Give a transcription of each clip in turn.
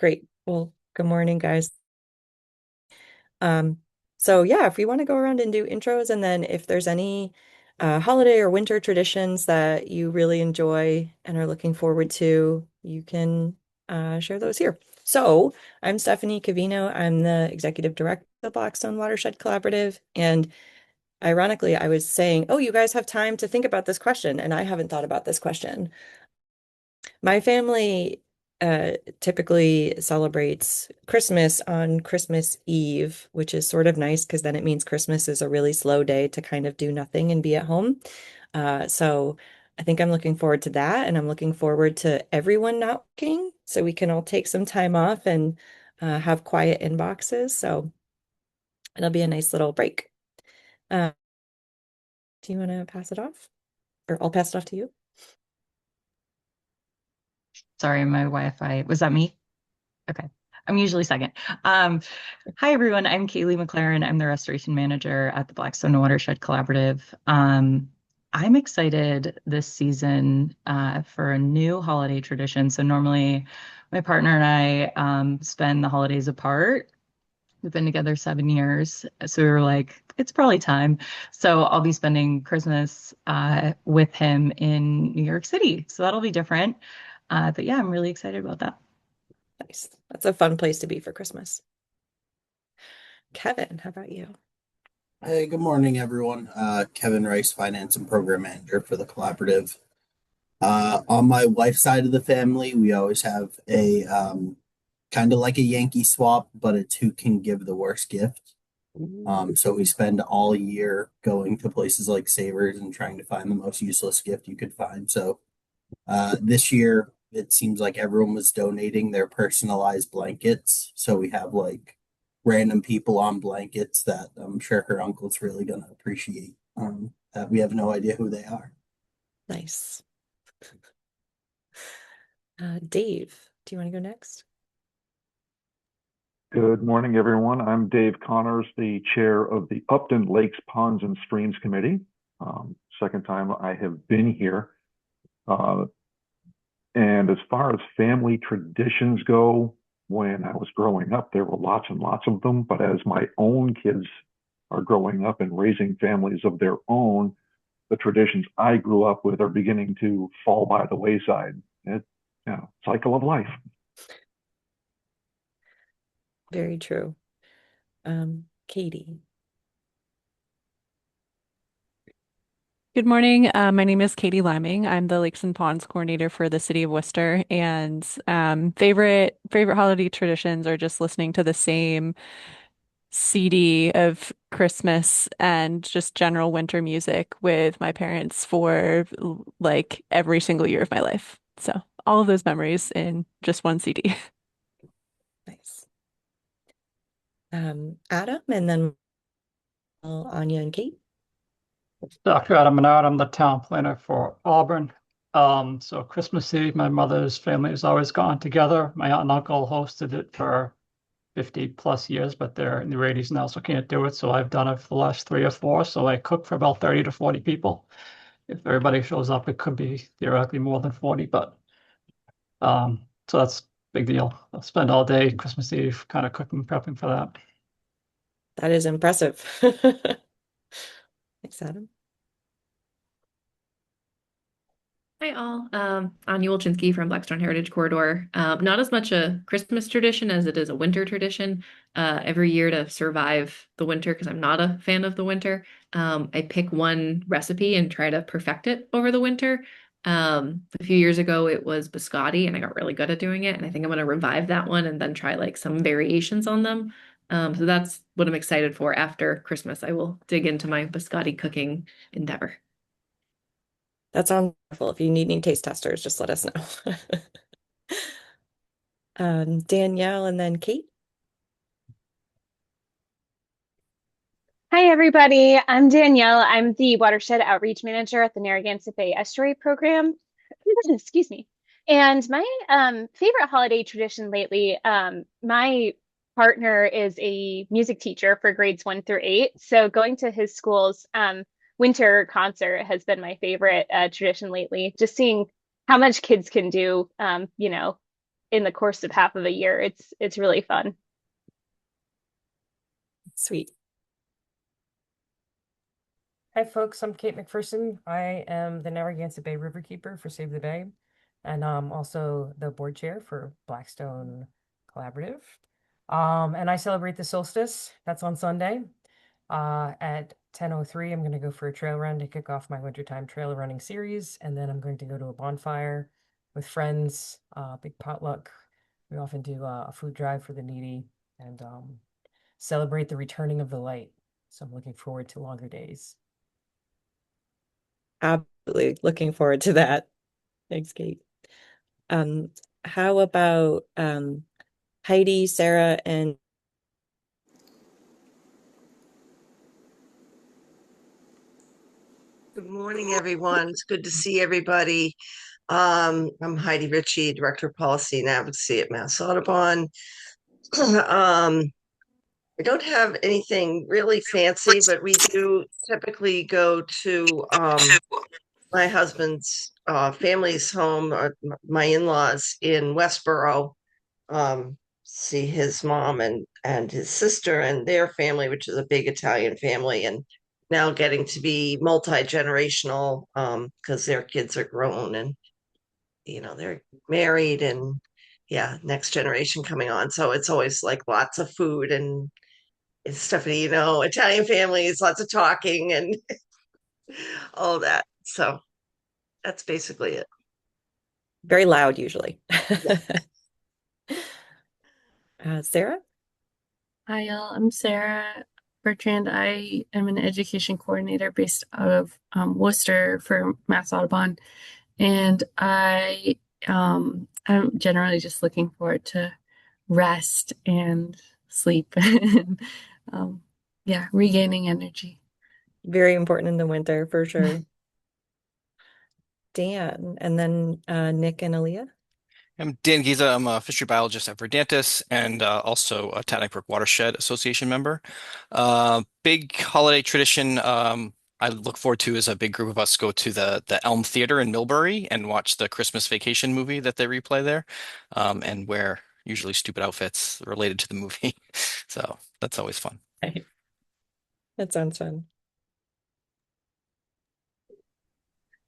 Great. Well, good morning, guys. Um, so yeah, if we want to go around and do intros, and then if there's any holiday or winter traditions that you really enjoy and are looking forward to, you can share those here. So I'm Stephanie Cavino. I'm the executive director of the Blackstone Watershed Collaborative. And ironically, I was saying, oh, you guys have time to think about this question, and I haven't thought about this question. My family typically celebrates Christmas on Christmas Eve, which is sort of nice because then it means Christmas is a really slow day to kind of do nothing and be at home. So I think I'm looking forward to that, and I'm looking forward to everyone not working so we can all take some time off and have quiet inboxes. So it'll be a nice little break. Uh, do you want to pass it off? Or I'll pass it off to you. Sorry, my Wi-Fi. Was that me? Okay. I'm usually second. Um, Hi, everyone. I'm Kaylee McLaren. I'm the restoration manager at the Blackstone Watershed Collaborative. I'm excited this season for a new holiday tradition. So normally my partner and I spend the holidays apart. We've been together 7 years. So we were like, it's probably time. So I'll be spending Christmas with him in New York City. So that'll be different. But yeah, I'm really excited about that. Nice. That's a fun place to be for Christmas. Kevin, how about you? Hey, good morning, everyone. Kevin Rice, Finance and Program Manager for the collaborative. On my wife's side of the family, we always have a kind of like a Yankee swap, but it's who can give the worst gift. So we spend all year going to places like Savers and trying to find the most useless gift you could find. So this year, it seems like everyone was donating their personalized blankets. So we have like random people on blankets that I'm sure her uncle's really going to appreciate. That we have no idea who they are. Nice. Dave, do you want to go next? Good morning, everyone. I'm Dave Connors, the chair of the Upton Lakes, Ponds, and Streams Committee. Second time I have been here. Uh, and as far as family traditions go, when I was growing up, there were lots and lots of them. But as my own kids are growing up and raising families of their own, the traditions I grew up with are beginning to fall by the wayside. Cycle of life. Very true. Katie. Good morning. My name is Katie Liming. I'm the Lakes and Ponds coordinator for the city of Worcester. And favorite holiday traditions are just listening to the same CD of Christmas and just general winter music with my parents for like every single year of my life. So all of those memories in just one CD. Nice. Adam, and then Anya and Kate. Dr. Adam Menard, I'm the town planner for Auburn. So Christmas Eve, my mother's family has always gone together. My aunt and uncle hosted it for 50 plus years, but they're in their 80s now, so can't do it. So I've done it for the last 3 or 4. So I cook for about 30 to 40 people. If everybody shows up, it could be theoretically more than 40, but so that's a big deal. I'll spend all day Christmas Eve kind of cooking, prepping for that. That is impressive. Thanks, Adam. Hi all, Anya Wolchinski from Blackstone Heritage Corridor. Not as much a Christmas tradition as it is a winter tradition. Every year to survive the winter, because I'm not a fan of the winter, I pick one recipe and try to perfect it over the winter. A few years ago it was biscotti, and I got really good at doing it. And I think I'm going to revive that one and then try like some variations on them. So that's what I'm excited for after Christmas. I will dig into my biscotti cooking endeavor. That sounds wonderful. If you need any taste testers, just let us know. Danielle and then Kate. Hi, everybody. I'm Danielle. I'm the Watershed Outreach Manager at the Narragansett Bay Estuary Program. Excuse me. And my favorite holiday tradition lately, my partner is a music teacher for grades 1 through 8. So going to his school's winter concert has been my favorite tradition lately. Just seeing how much kids can do, in the course of half of a year. It's really fun. Sweet. Hi, folks. I'm Kate McPherson. I am the Narragansett Bay Riverkeeper for Save the Bay, and also the board chair for Blackstone Collaborative. And I celebrate the solstice. That's on Sunday. At 10:03, I'm going to go for a trail run to kick off my wintertime trail running series, and then I'm going to go to a bonfire with friends, big potluck. We often do a food drive for the needy and celebrate the returning of the light. So I'm looking forward to longer days. Absolutely. Looking forward to that. Thanks, Kate. Um, how about Heidi, Sarah, and Good morning, everyone. It's good to see everybody. I'm Heidi Ritchie, Director of Policy and Advocacy at Mass Audubon. I don't have anything really fancy, but we do typically go to my husband's family's home, my in-laws in Westboro, see his mom and his sister and their family, which is a big Italian family, and now getting to be multi-generational because their kids are grown and they're married and yeah, next generation coming on. So it's always like lots of food and it's Stephanie, Italian families, lots of talking and all that. So that's basically it. very loud usually. Yeah. Sarah? Hi, y'all. I'm Sarah Bertrand. I am an education coordinator based out of Worcester for Mass Audubon, and I'm generally just looking forward to rest and sleep and yeah, regaining energy. Very important in the winter for sure. Dan, and then Nick and Aaliyah. I'm Dan Giza. I'm a fishery biologist at Verdantis and also a Tatanack Brook Watershed Association member. Big holiday tradition I look forward to is a big group of us go to the Elm Theater in Millbury and watch the Christmas Vacation movie that they replay there, and wear usually stupid outfits related to the movie. So that's always fun. Right. That sounds fun.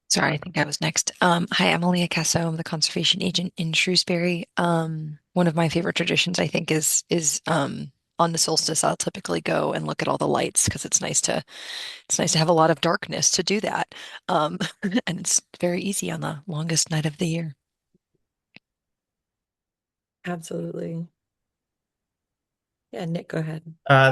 Sorry, I think I was next. Hi, I'm Aaliyah Casso. I'm the conservation agent in Shrewsbury. One of my favorite traditions, I think, is on the solstice. I'll typically go and look at all the lights because it's nice to have a lot of darkness to do that. And it's very easy on the longest night of the year. Absolutely. Yeah, Nick, go ahead.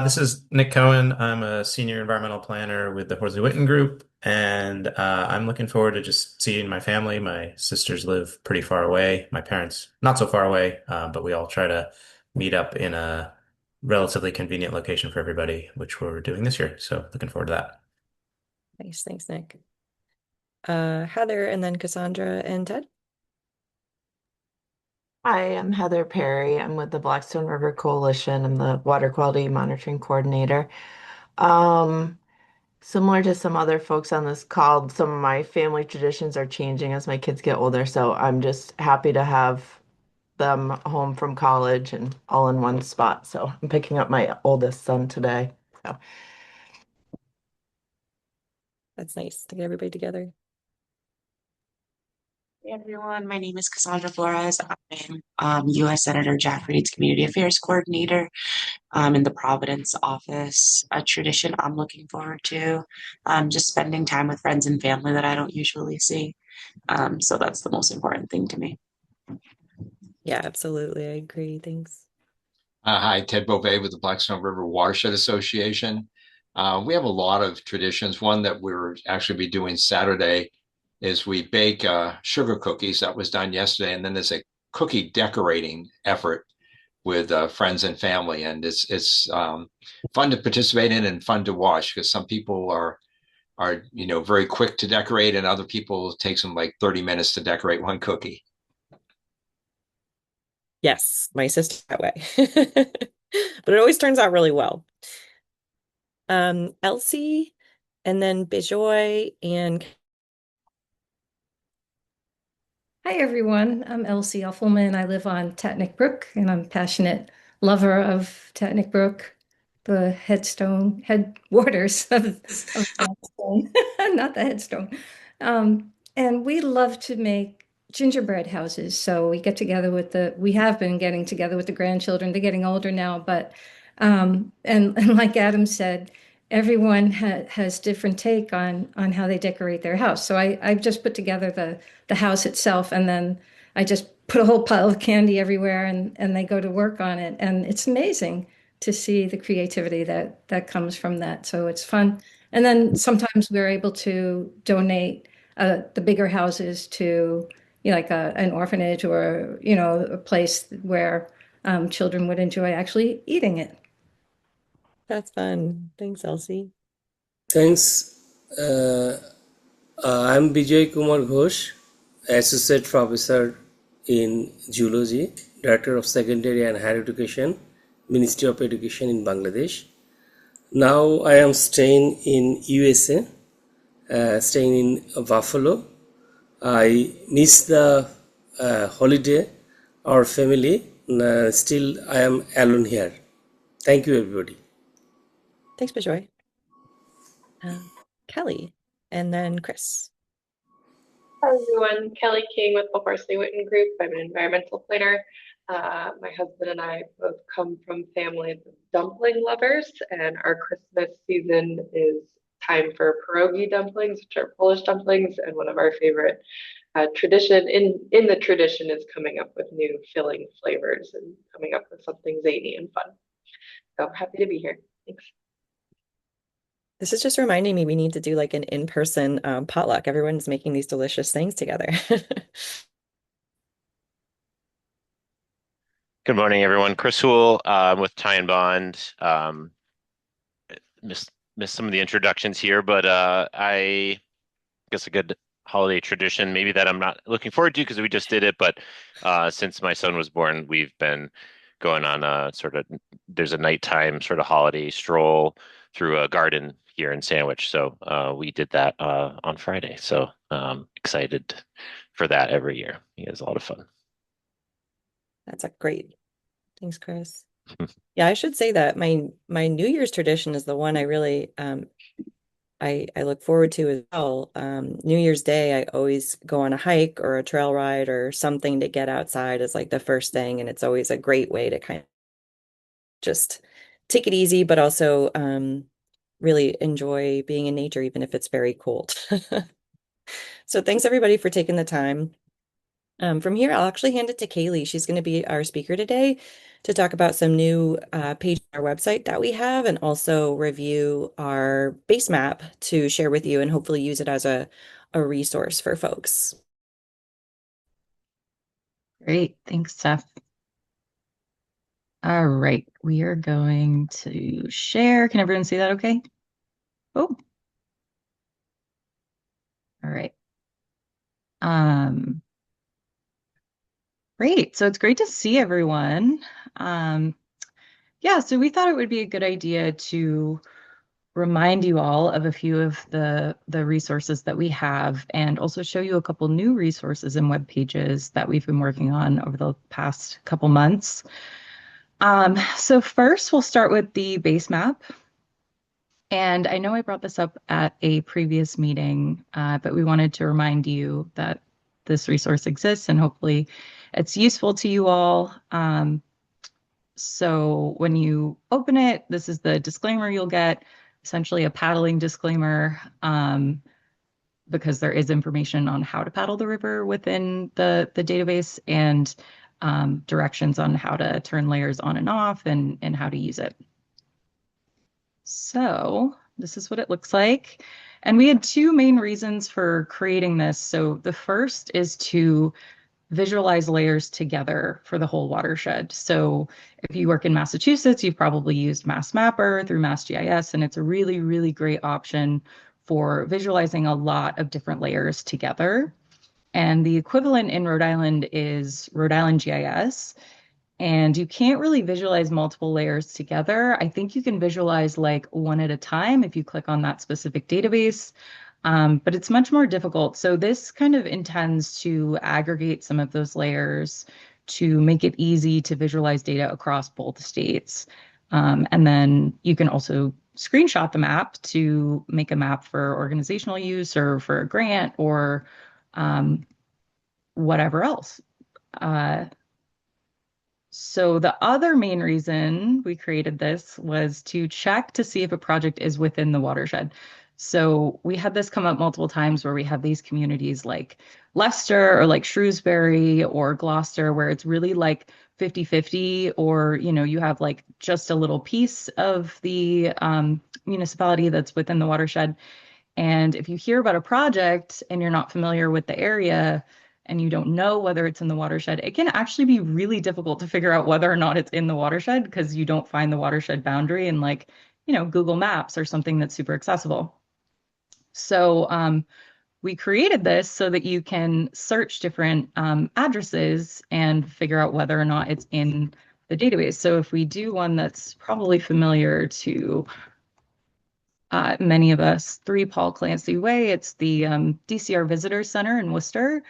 This is Nick Cohen. I'm a senior environmental planner with the Horsley Witten Group, and I'm looking forward to just seeing my family. My sisters live pretty far away, my parents not so far away, but we all try to meet up in a relatively convenient location for everybody, which we're doing this year. So looking forward to that. Nice. Thanks, Nick. Heather, and then Cassandra and Ted. Hi, I'm Heather Perry. I'm with the Blackstone River Coalition. I'm the Water Quality Monitoring Coordinator. Um, Similar to some other folks on this call, some of my family traditions are changing as my kids get older, so I'm just happy to have them home from college and all in one spot. So I'm picking up my oldest son today. So That's nice to get everybody together. Hey everyone, my name is Cassandra Flores. I'm U.S. Senator Jack Reed's Community Affairs Coordinator in the Providence office. A tradition I'm looking forward to, just spending time with friends and family that I don't usually see. So that's the most important thing to me. Yeah, absolutely. I agree. Thanks. Hi, Ted Beauvais with the Blackstone River Watershed Association. We have a lot of traditions. One that we're actually be doing Saturday is we bake sugar cookies. That was done yesterday, and then there's a cookie decorating effort with friends and family, and it's fun to participate in and fun to watch because some people are very quick to decorate, and other people it takes them like 30 minutes to decorate one cookie. Yes, my sister that way. But it always turns out really well. Elsie, and then Bijoy and Hi, everyone. I'm Elsie Uffelman. I live on Tatnick Brook, and I'm a passionate lover of Tatnick Brook, the headwaters of Blackstone, not the headstone. And we love to make gingerbread houses. So we have been getting together with the grandchildren. They're getting older now, but, and like Adam said, everyone has different take on how they decorate their house. So I've just put together the house itself, and then I just put a whole pile of candy everywhere, and they go to work on it. And it's amazing to see the creativity that comes from that. So it's fun. And then sometimes we're able to donate the bigger houses to, like an orphanage or, a place where children would enjoy actually eating it. That's fun. Thanks, Elsie. Thanks. I'm Bijay Kumar Ghosh, Associate Professor in Zoology, Director of Secondary and Higher Education, Ministry of Education in Bangladesh. Now I am staying in USA, staying in Buffalo. I miss the holiday, our family. Still, I am alone here. Thank you, everybody. Thanks, Bijoy. Kelly, and then Chris. Hi everyone, Kelly King with the Horsley Witten Group. I'm an environmental planner. My husband and I both come from families of dumpling lovers, and our Christmas season is time for pierogi dumplings, which are Polish dumplings, and one of our favorite tradition in the tradition is coming up with new filling flavors and coming up with something zany and fun. So happy to be here. Thanks. This is just reminding me we need to do like an in-person potluck. Everyone's making these delicious things together. Good morning, everyone. Chris Hool with Ty and Bond. Missed some of the introductions here, but I guess a good holiday tradition, maybe that I'm not looking forward to because we just did it, but since my son was born, we've been going on a sort of, there's a nighttime sort of holiday stroll through a garden here in Sandwich. So we did that on Friday. So excited for that every year. It's a lot of fun. That's a great. Thanks, Chris. Yeah, I should say that my New Year's tradition is the one I really I look forward to as well. New Year's Day, I always go on a hike or a trail ride or something to get outside as like the first thing, and it's always a great way to kind of just take it easy, but also really enjoy being in nature, even if it's very cold. So thanks everybody for taking the time. From here, I'll actually hand it to Kaylee. She's going to be our speaker today to talk about some new pages on our website that we have and also review our base map to share with you and hopefully use it as a resource for folks. Great. Thanks, Steph. All right. We are going to share. Can everyone see that okay? Oh. All right. Great. So it's great to see everyone. Yeah, so we thought it would be a good idea to remind you all of a few of the resources that we have and also show you a couple new resources and web pages that we've been working on over the past couple months. So first, we'll start with the base map. And I know I brought this up at a previous meeting, but we wanted to remind you that this resource exists and hopefully it's useful to you all. So when you open it, this is the disclaimer you'll get, essentially a paddling disclaimer, because there is information on how to paddle the river within the database and directions on how to turn layers on and off and how to use it. So this is what it looks like. And we had two main reasons for creating this. So the first is to visualize layers together for the whole watershed. So if you work in Massachusetts, you've probably used MassMapper through MassGIS, and it's a really, really great option for visualizing a lot of different layers together. And the equivalent in Rhode Island is Rhode Island GIS. And you can't really visualize multiple layers together. I think you can visualize like one at a time if you click on that specific database. But it's much more difficult. So this kind of intends to aggregate some of those layers to make it easy to visualize data across both states. And then you can also screenshot the map to make a map for organizational use or for a grant or um, whatever else. Uh, so the other main reason we created this was to check to see if a project is within the watershed. So we had this come up multiple times where we have these communities like Leicester or like Shrewsbury or Gloucester where it's really like 50-50, or you have like just a little piece of the municipality that's within the watershed. And if you hear about a project and you're not familiar with the area and you don't know whether it's in the watershed, it can actually be really difficult to figure out whether or not it's in the watershed because you don't find the watershed boundary in like, Google Maps or something that's super accessible. So we created this so that you can search different addresses and figure out whether or not it's in the database. So if we do one that's probably familiar to many of us, 3 Paul Clancy Way. It's the DCR Visitor Center in Worcester.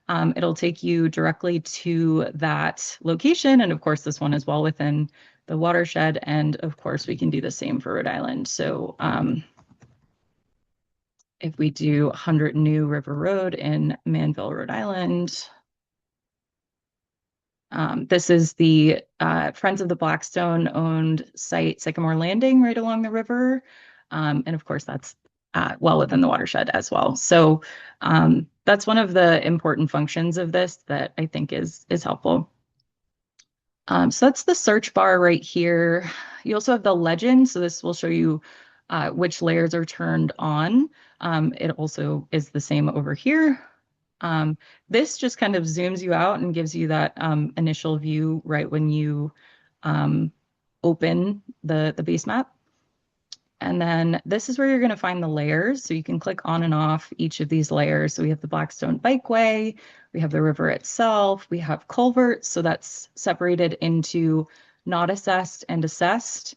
It'll take you directly to that location. And of course, this one is well within the watershed. And of course, we can do the same for Rhode Island. So if we do 100 New River Road in Manville, Rhode Island, this is the Friends of the Blackstone owned site, Sycamore Landing, right along the river. And of course, that's well within the watershed as well. So that's one of the important functions of this that I think is helpful. So that's the search bar right here. You also have the legend. So this will show you which layers are turned on. It also is the same over here. This just kind of zooms you out and gives you that initial view right when you open the base map. And then this is where you're going to find the layers. So you can click on and off each of these layers. So we have the Blackstone Bikeway, we have the river itself, we have culverts. So that's separated into not assessed and assessed.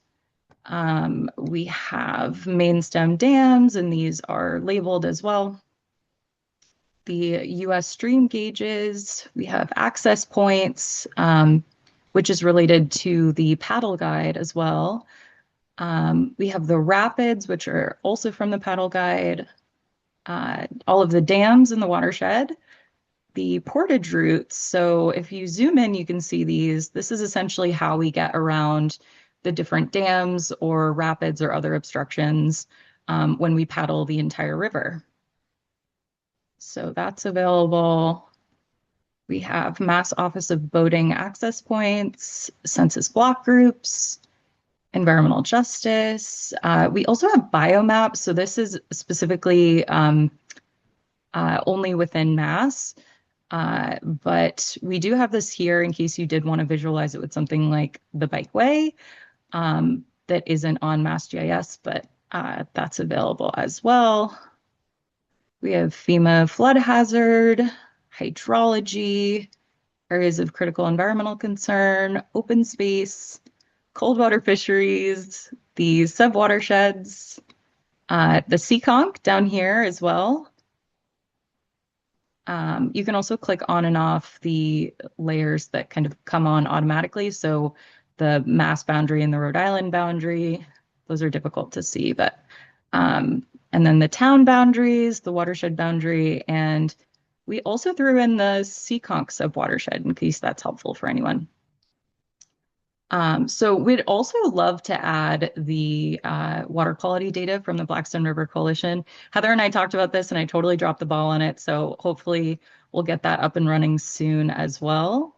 We have main stem dams, and these are labeled as well. The US stream gauges, we have access points, which is related to the paddle guide as well. We have the rapids, which are also from the paddle guide, all of the dams in the watershed, the portage routes. So if you zoom in, you can see these. This is essentially how we get around the different dams or rapids or other obstructions when we paddle the entire river. So that's available. We have Mass Office of Boating access points, census block groups, environmental justice. We also have biomaps. So this is specifically only within Mass. But we do have this here in case you did want to visualize it with something like the Bikeway that isn't on Mass GIS, but that's available as well. We have FEMA flood hazard, hydrology, areas of critical environmental concern, open space, cold water fisheries, the subwatersheds, the Seekonk down here as well. You can also click on and off the layers that kind of come on automatically. So the Mass boundary and the Rhode Island boundary, those are difficult to see, but and then the town boundaries, the watershed boundary, and we also threw in the Seekonk subwatershed in case that's helpful for anyone. So we'd also love to add the water quality data from the Blackstone River Coalition. Heather and I talked about this and I totally dropped the ball on it. So hopefully we'll get that up and running soon as well.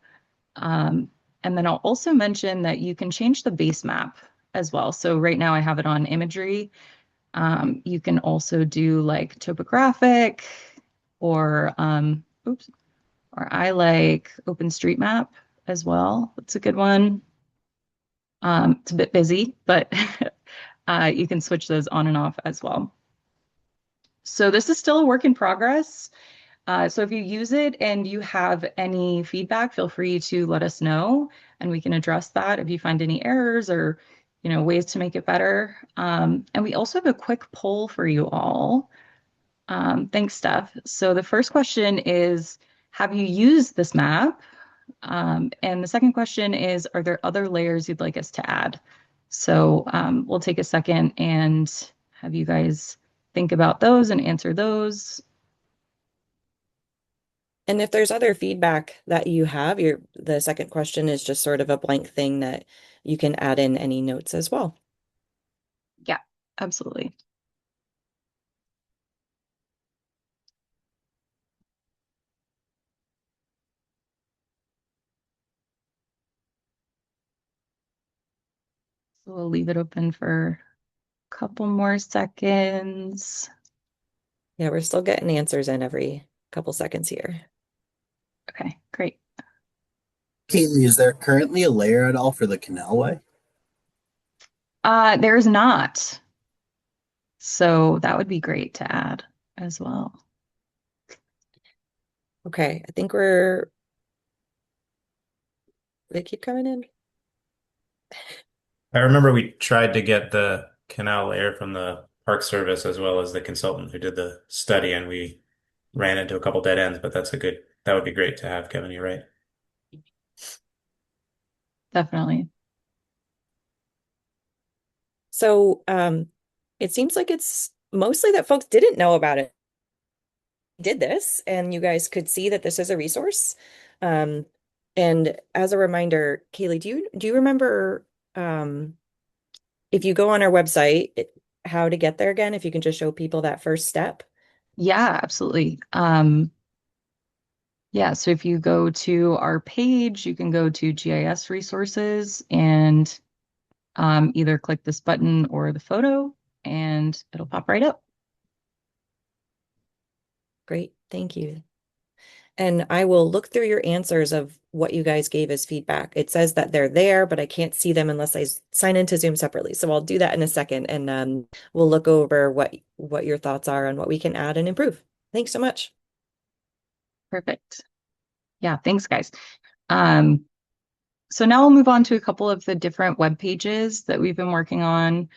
And then I'll also mention that you can change the base map as well. So right now I have it on imagery. You can also do like topographic or, or I like OpenStreetMap as well. That's a good one. It's a bit busy, but you can switch those on and off as well. So this is still a work in progress. So if you use it and you have any feedback, feel free to let us know and we can address that if you find any errors or ways to make it better. And we also have a quick poll for you all. Thanks, Steph. So the first question is, have you used this map? And the second question is, are there other layers you'd like us to add? So we'll take a second and have you guys think about those and answer those. And if there's other feedback that you have, the second question is just sort of a blank thing that you can add in any notes as well. Yeah, absolutely. So we'll leave it open for a couple more seconds. Yeah, we're still getting answers in every couple seconds here. Okay, great. Kaylee, is there currently a layer at all for the canalway? There's not. So that would be great to add as well. Okay, I think they keep coming in. I remember we tried to get the canal layer from the Park Service as well as the consultant who did the study, and we ran into a couple dead ends, but that would be great to have, Kevin, you're right. Definitely. So it seems like it's mostly that folks didn't know about it. Did this, and you guys could see that this is a resource. Um, and as a reminder, Kaylee, do you remember if you go on our website, how to get there again? If you can just show people that first step. Yeah, absolutely. Yeah, so if you go to our page, you can go to GIS resources and either click this button or the photo, and it'll pop right up. Great, thank you. And I will look through your answers of what you guys gave as feedback. It says that they're there, but I can't see them unless I sign into Zoom separately. So I'll do that in a second, and we'll look over what your thoughts are on what we can add and improve. Thanks so much. Perfect. Yeah, thanks, guys. So now we'll move on to a couple of the different web pages that we've been working on.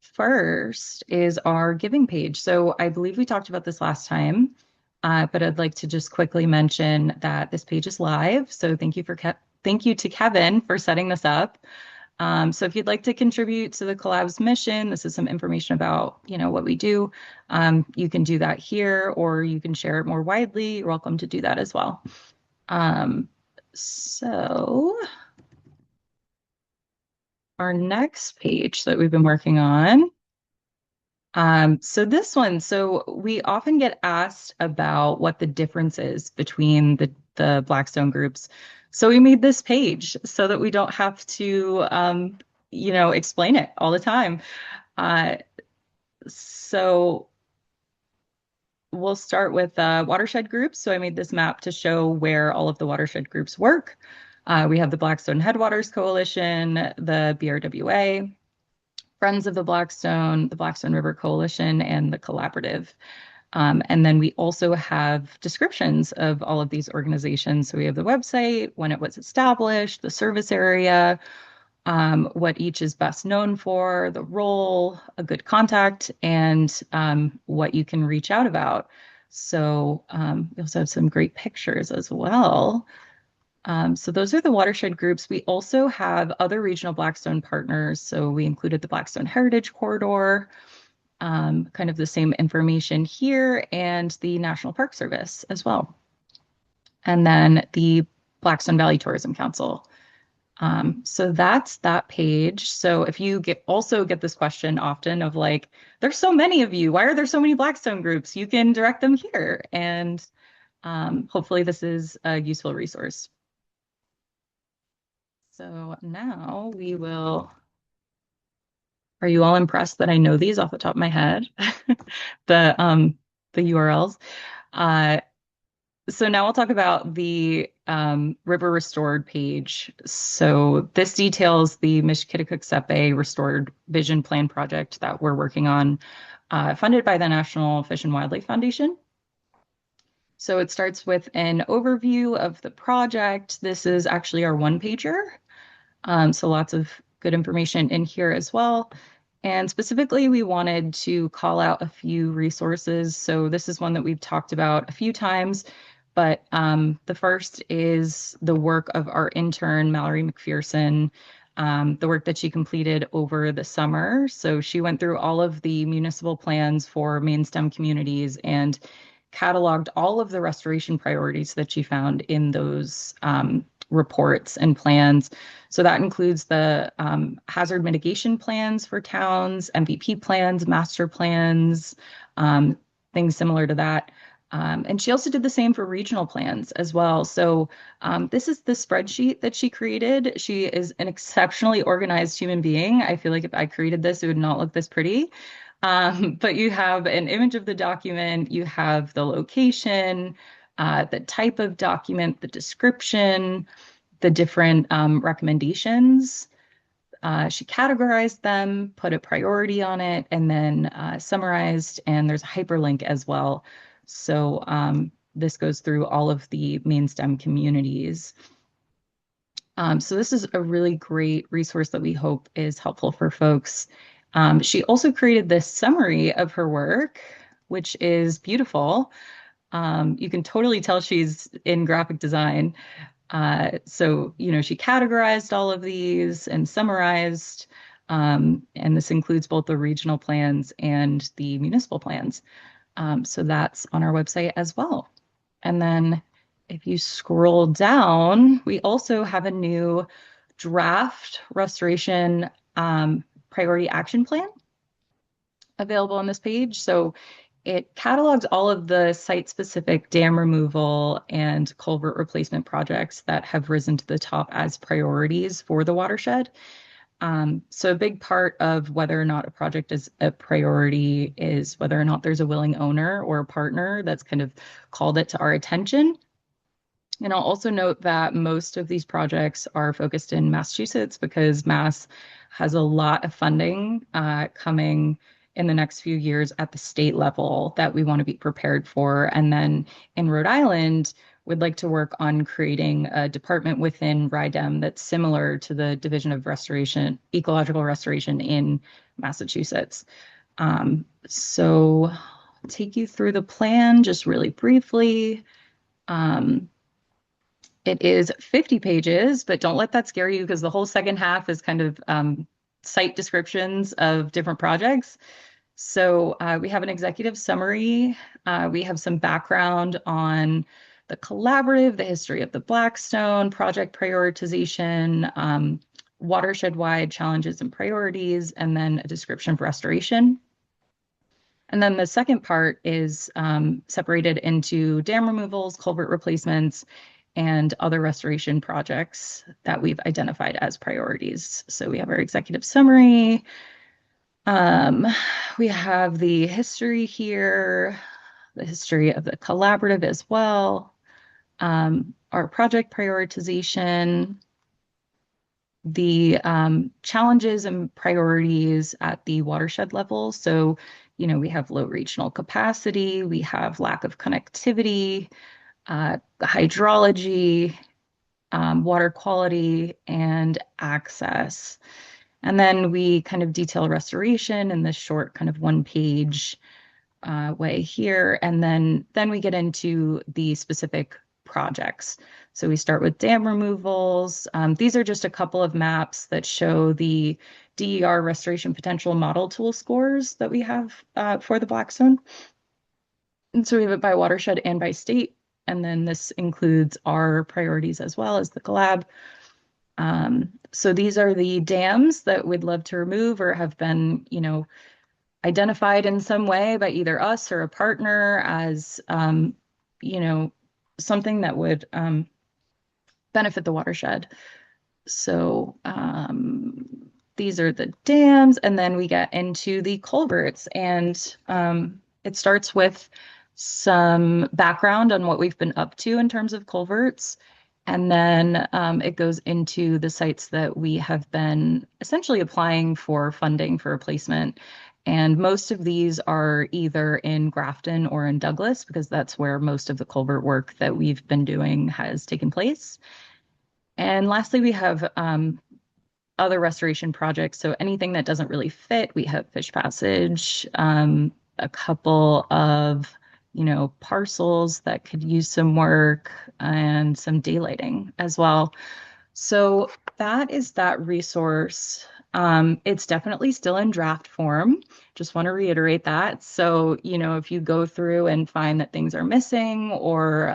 First is our giving page. So I believe we talked about this last time, but I'd like to just quickly mention that this page is live. So thank you to Kevin for setting this up. So if you'd like to contribute to the collab's mission, this is some information about, what we do. You can do that here, or you can share it more widely. You're welcome to do that as well. So our next page that we've been working on. So we often get asked about what the difference is between the Blackstone groups. So we made this page so that we don't have to, explain it all the time. So we'll start with watershed groups. So I made this map to show where all of the watershed groups work. We have the Blackstone Headwaters Coalition, the BRWA, Friends of the Blackstone River Coalition, and the Collaborative. And then we also have descriptions of all of these organizations. So we have the website, when it was established, the service area, what each is best known for, the role, a good contact, and what you can reach out about. So we also have some great pictures as well. So those are the watershed groups. We also have other regional Blackstone partners. So we included the Blackstone Heritage Corridor, kind of the same information here, and the National Park Service as well. And then the Blackstone Valley Tourism Council. So that's that page. So if you also get this question often of like, there's so many of you, why are there so many Blackstone groups? You can direct them here. And hopefully this is a useful resource. So now are you all impressed that I know these off the top of my head? The URLs. So now we'll talk about the River Restored page. So this details the Mishkitacook Restored Vision Plan project that we're working on, funded by the National Fish and Wildlife Foundation. So it starts with an overview of the project. This is actually our one-pager. So lots of good information in here as well. And specifically, we wanted to call out a few resources. So this is one that we've talked about a few times, but the first is the work of our intern, Mallory McPherson, the work that she completed over the summer. So she went through all of the municipal plans for main STEM communities and cataloged all of the restoration priorities that she found in those reports and plans. So that includes the hazard mitigation plans for towns, MVP plans, master plans, um, things similar to that. And she also did the same for regional plans as well. So this is the spreadsheet that she created. She is an exceptionally organized human being. I feel like if I created this, it would not look this pretty. But you have an image of the document, you have the location, the type of document, the description, the different recommendations. She categorized them, put a priority on it, and then summarized, and there's a hyperlink as well. So this goes through all of the main STEM communities. So this is a really great resource that we hope is helpful for folks. She also created this summary of her work, which is beautiful. You can totally tell she's in graphic design. So, she categorized all of these and summarized, and this includes both the regional plans and the municipal plans. So that's on our website as well. And then if you scroll down, we also have a new draft restoration priority action plan available on this page. So it catalogs all of the site-specific dam removal and culvert replacement projects that have risen to the top as priorities for the watershed. So a big part of whether or not a project is a priority is whether or not there's a willing owner or a partner that's kind of called it to our attention. And I'll also note that most of these projects are focused in Massachusetts because Mass has a lot of funding coming in the next few years at the state level that we want to be prepared for. And then in Rhode Island, we'd like to work on creating a department within RIDEM that's similar to the Division of Restoration, Ecological Restoration in Massachusetts. So I'll take you through the plan just really briefly. Um, it is 50 pages, but don't let that scare you because the whole second half is kind of site descriptions of different projects. So we have an executive summary. We have some background on the collaborative, the history of the Blackstone, project prioritization, watershed-wide challenges and priorities, and then a description of restoration. And then the second part is separated into dam removals, culvert replacements, and other restoration projects that we've identified as priorities. So we have our executive summary. We have the history here, the history of the collaborative as well, our project prioritization, the challenges and priorities at the watershed level. So, we have low regional capacity, we have lack of connectivity, hydrology, water quality, and access. And then we kind of detail restoration in this short kind of one-page way here. And then we get into the specific projects. So we start with dam removals. These are just a couple of maps that show the DER restoration potential model tool scores that we have for the Blackstone. And so we have it by watershed and by state. And then this includes our priorities as well as the collab. So these are the dams that we'd love to remove or have been, identified in some way by either us or a partner as, something that would benefit the watershed. So these are the dams, and then we get into the culverts, and it starts with some background on what we've been up to in terms of culverts. And then it goes into the sites that we have been essentially applying for funding for replacement. And most of these are either in Grafton or in Douglas, because that's where most of the culvert work that we've been doing has taken place. And lastly, we have other restoration projects. So anything that doesn't really fit, we have fish passage, a couple of, parcels that could use some work and some daylighting as well. So that is that resource. It's definitely still in draft form. Just want to reiterate that. So, if you go through and find that things are missing or,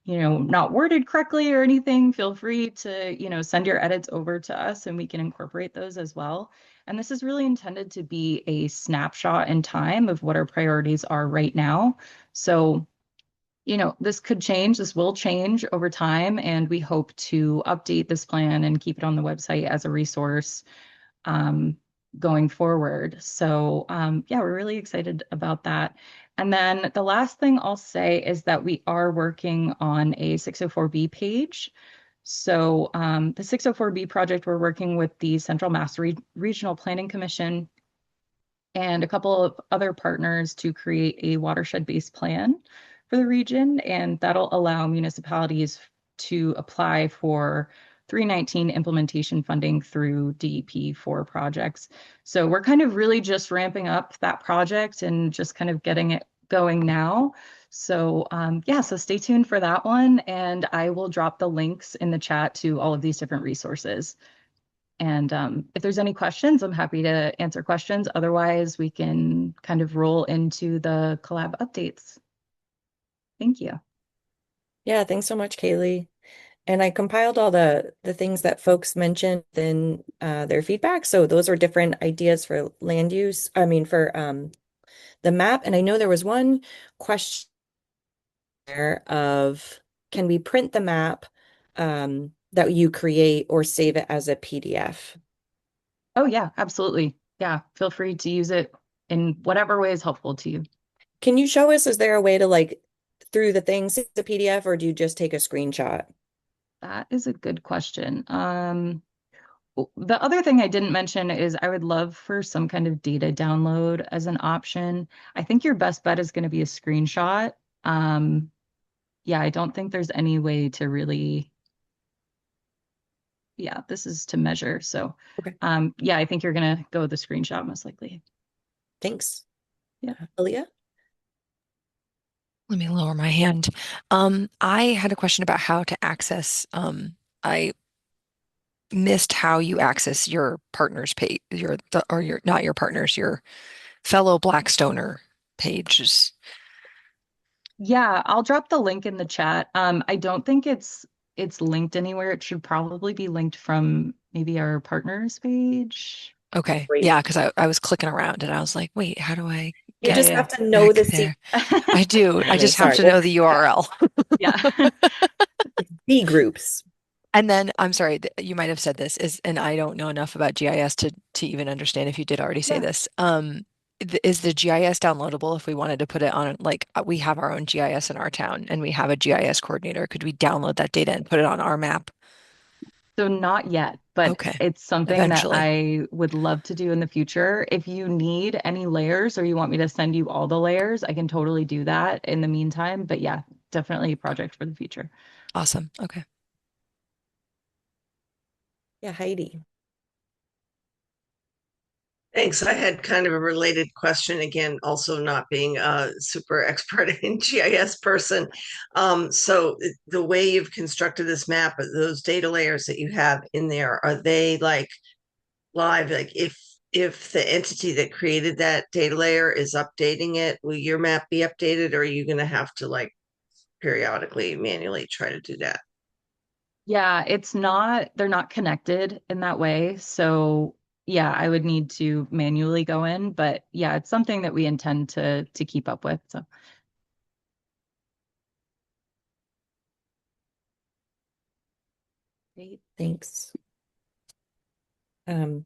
not worded correctly or anything, feel free to, send your edits over to us and we can incorporate those as well. And this is really intended to be a snapshot in time of what our priorities are right now. So, this could change, this will change over time, and we hope to update this plan and keep it on the website as a resource um, going forward. So yeah, we're really excited about that. And then the last thing I'll say is that we are working on a 604B page. So the 604B project, we're working with the Central Mass Regional Planning Commission and a couple of other partners to create a watershed-based plan for the region, and that'll allow municipalities to apply for 319 implementation funding through DEP for projects. So we're kind of really just ramping up that project and just kind of getting it going now. So yeah, so stay tuned for that one, and I will drop the links in the chat to all of these different resources. And if there's any questions, I'm happy to answer questions. Otherwise, we can kind of roll into the collab updates. Thank you. Yeah, thanks so much, Kaylee. And I compiled all the things that folks mentioned in their feedback. So those are different ideas for land use. I mean, for the map. And I know there was one question there of can we print the map that you create or save it as a PDF? Oh, yeah, absolutely. Yeah, feel free to use it in whatever way is helpful to you. Can you show us, is there a way to like through the things the PDF or do you just take a screenshot? That is a good question. The other thing I didn't mention is I would love for some kind of data download as an option. I think your best bet is going to be a screenshot. Yeah, I don't think there's any way to really, yeah, this is to measure. So, Okay. Yeah, I think you're going to go with the screenshot most likely. Thanks. Yeah. Aaliyah? Let me lower my hand. I had a question about how to access. I missed how you access your partner's page, or your not your partner's, your fellow Blackstoner pages. Yeah, I'll drop the link in the chat. I don't think it's linked anywhere. It should probably be linked from maybe our partners page. Okay, Great. yeah, because I was clicking around and I was like, wait, how do I You get just Yeah. have to know back the there? I do. I just have Sorry. to know the URL. Yeah. B groups. And then I'm sorry, you might have said this is, and I don't know enough about GIS to even understand if you did already say Yeah. this. Is the GIS downloadable if we wanted to put it on, like we have our own GIS in our town and we have a GIS coordinator. Could we download that data and put it on our map? So not yet, but Okay, it's something that eventually. I would love to do in the future. If you need any layers or you want me to send you all the layers, I can totally do that in the meantime. But yeah, definitely a project for the future. Awesome. Okay. Yeah, Heidi. Thanks. I had kind of a related question again, also not being a super expert in GIS person. So the way you've constructed this map, those data layers that you have in there, are they like live? Like if the entity that created that data layer is updating it, will your map be updated, or are you going to have to like periodically manually try to do that? Yeah, they're not connected in that way. So yeah, I would need to manually go in, but yeah, it's something that we intend to keep up with. So Great, thanks. So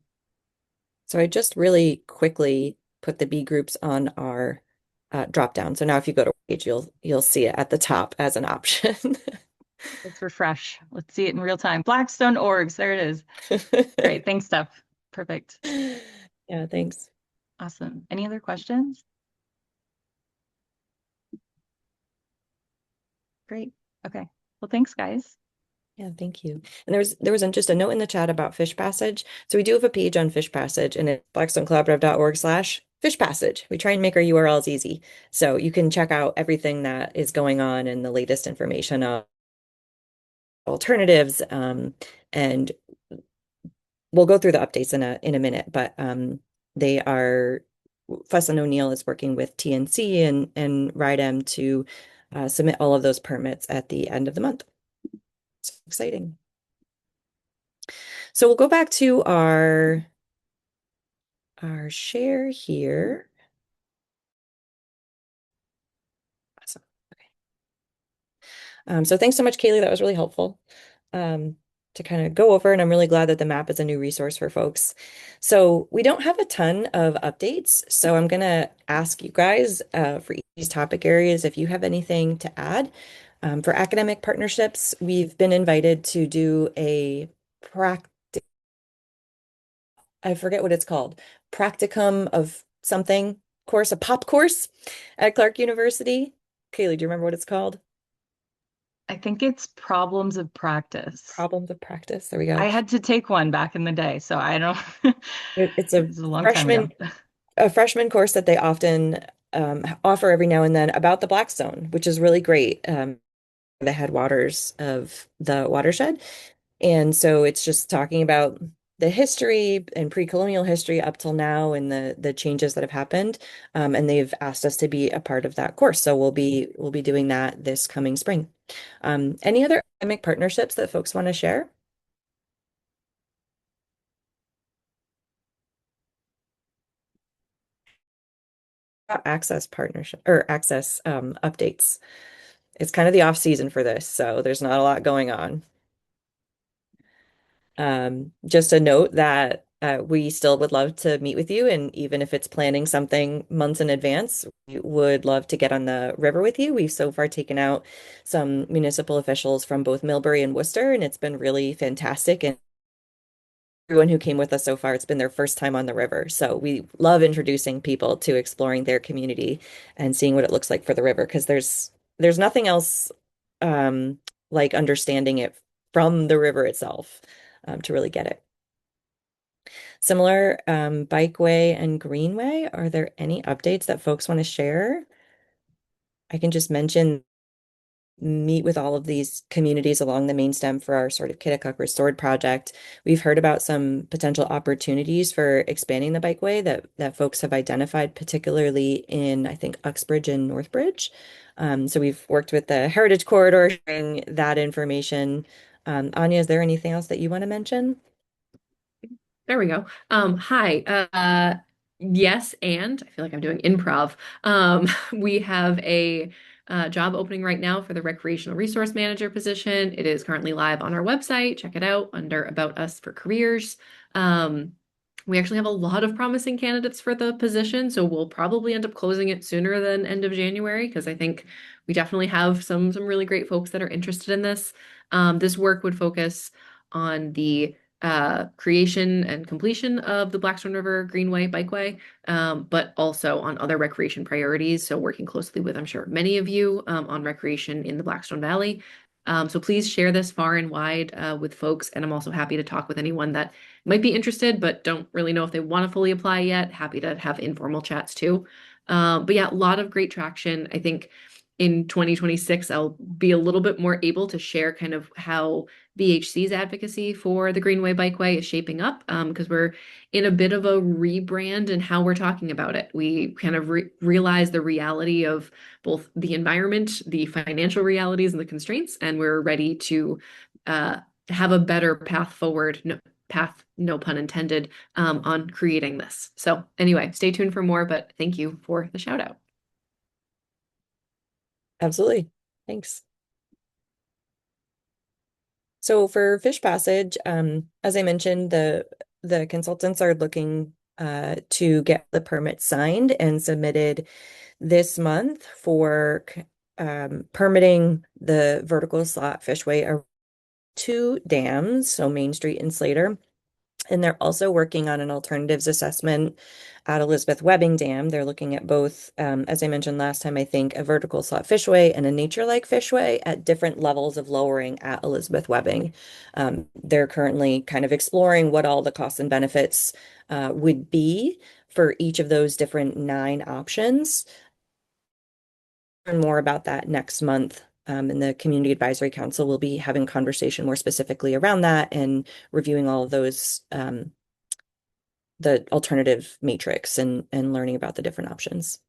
I just really quickly put the B groups on our drop down. So now if you go to page, you'll see it at the top as an option. let's refresh. Let's see it in real time. Blackstone orgs, there it is. Great, thanks, Steph. Perfect. Yeah, thanks. Awesome. Any other questions? Great. Okay. Well, thanks, guys. Yeah, thank you. And there was just a note in the chat about Fish Passage. So we do have a page on Fish Passage, and it's blackstonecollaborative.org/Fish Passage. We try and make our URLs easy. So you can check out everything that is going on and the latest information on alternatives. And we'll go through the updates in a minute, but they are Fuss and O'Neill is working with TNC and RIDEM to submit all of those permits at the end of the month. It's exciting. So we'll go back to our share here. Awesome. Okay. So thanks so much, Kaylee. That was really helpful to kind of go over, and I'm really glad that the map is a new resource for folks. So we don't have a ton of updates, so I'm going to ask you guys for each of these topic areas if you have anything to add. For academic partnerships, we've been invited to do a practice. I forget what it's called, practicum of something course, a pop course at Clark University. Kaylee, do you remember what it's called? I think it's problems of practice. Problems of practice. There we go. I had to take one back in the day, so I don't. It's It was a long time ago. a freshman course that they often offer every now and then about the Blackstone, which is really great. The headwaters of the watershed. And so it's just talking about the history and pre-colonial history up till now and the changes that have happened. And they've asked us to be a part of that course. So we'll be doing that this coming spring. Any other academic partnerships that folks want to share? Access partnership or access updates. It's kind of the off season for this, so there's not a lot going on. Just a note that we still would love to meet with you, and even if it's planning something months in advance, we would love to get on the river with you. We've so far taken out some municipal officials from both Millbury and Worcester, and it's been really fantastic. And everyone who came with us so far, it's been their first time on the river. So we love introducing people to exploring their community and seeing what it looks like for the river, because there's nothing else like understanding it from the river itself to really get it. Similar bikeway and greenway. Are there any updates that folks want to share? I can just mention meet with all of these communities along the main stem for our sort of Kitticook Restored project. We've heard about some potential opportunities for expanding the bikeway that folks have identified, particularly in, I think, Uxbridge and Northbridge. So we've worked with the Heritage Corridor, sharing that information. Anya, is there anything else that you want to mention? There we go. Hi. Yes, and I feel like I'm doing improv. We have a job opening right now for the recreational resource manager position. It is currently live on our website. Check it out under About Us for Careers. We actually have a lot of promising candidates for the position, so we'll probably end up closing it sooner than end of January because I think we definitely have some really great folks that are interested in this. This work would focus on the creation and completion of the Blackstone River Greenway Bikeway, but also on other recreation priorities. So working closely with, I'm sure, many of you on recreation in the Blackstone Valley. So please share this far and wide with folks. And I'm also happy to talk with anyone that might be interested, but don't really know if they want to fully apply yet. Happy to have informal chats too. But yeah, a lot of great traction. I think in 2026, I'll be a little bit more able to share kind of how BHC's advocacy for the Greenway Bikeway is shaping up because we're in a bit of a rebrand and how we're talking about it. We kind of realize the reality of both the environment, the financial realities, and the constraints, and we're ready to have a better path forward. No pun intended, on creating this. So anyway, stay tuned for more, but thank you for the shout out. Absolutely. Thanks. So for Fish Passage, as I mentioned, the consultants are looking to get the permit signed and submitted this month for permitting the vertical slot fishway around two dams, so Main Street and Slater. And they're also working on an alternatives assessment at Elizabeth Webbing Dam. They're looking at both, as I mentioned last time, I think a vertical slot fishway and a nature-like fishway at different levels of lowering at Elizabeth Webbing. They're currently kind of exploring what all the costs and benefits would be for each of those different 9 options. Learn more about that next month. And the Community Advisory Council will be having conversation more specifically around that and reviewing all of those the alternative matrix and learning about the different options.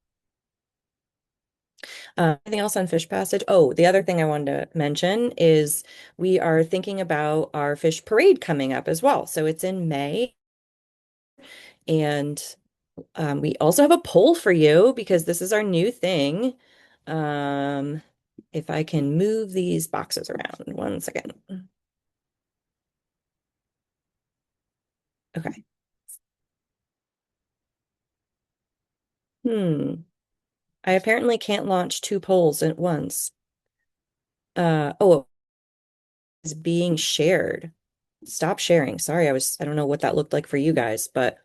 Anything else on Fish Passage? Oh, the other thing I wanted to mention is we are thinking about our fish parade coming up as well. So it's in May. And we also have a poll for you because this is our new thing. If I can move these boxes around, one second. Okay. I apparently can't launch 2 polls at once. Oh, it's being shared. Stop sharing. Sorry, I don't know what that looked like for you guys, but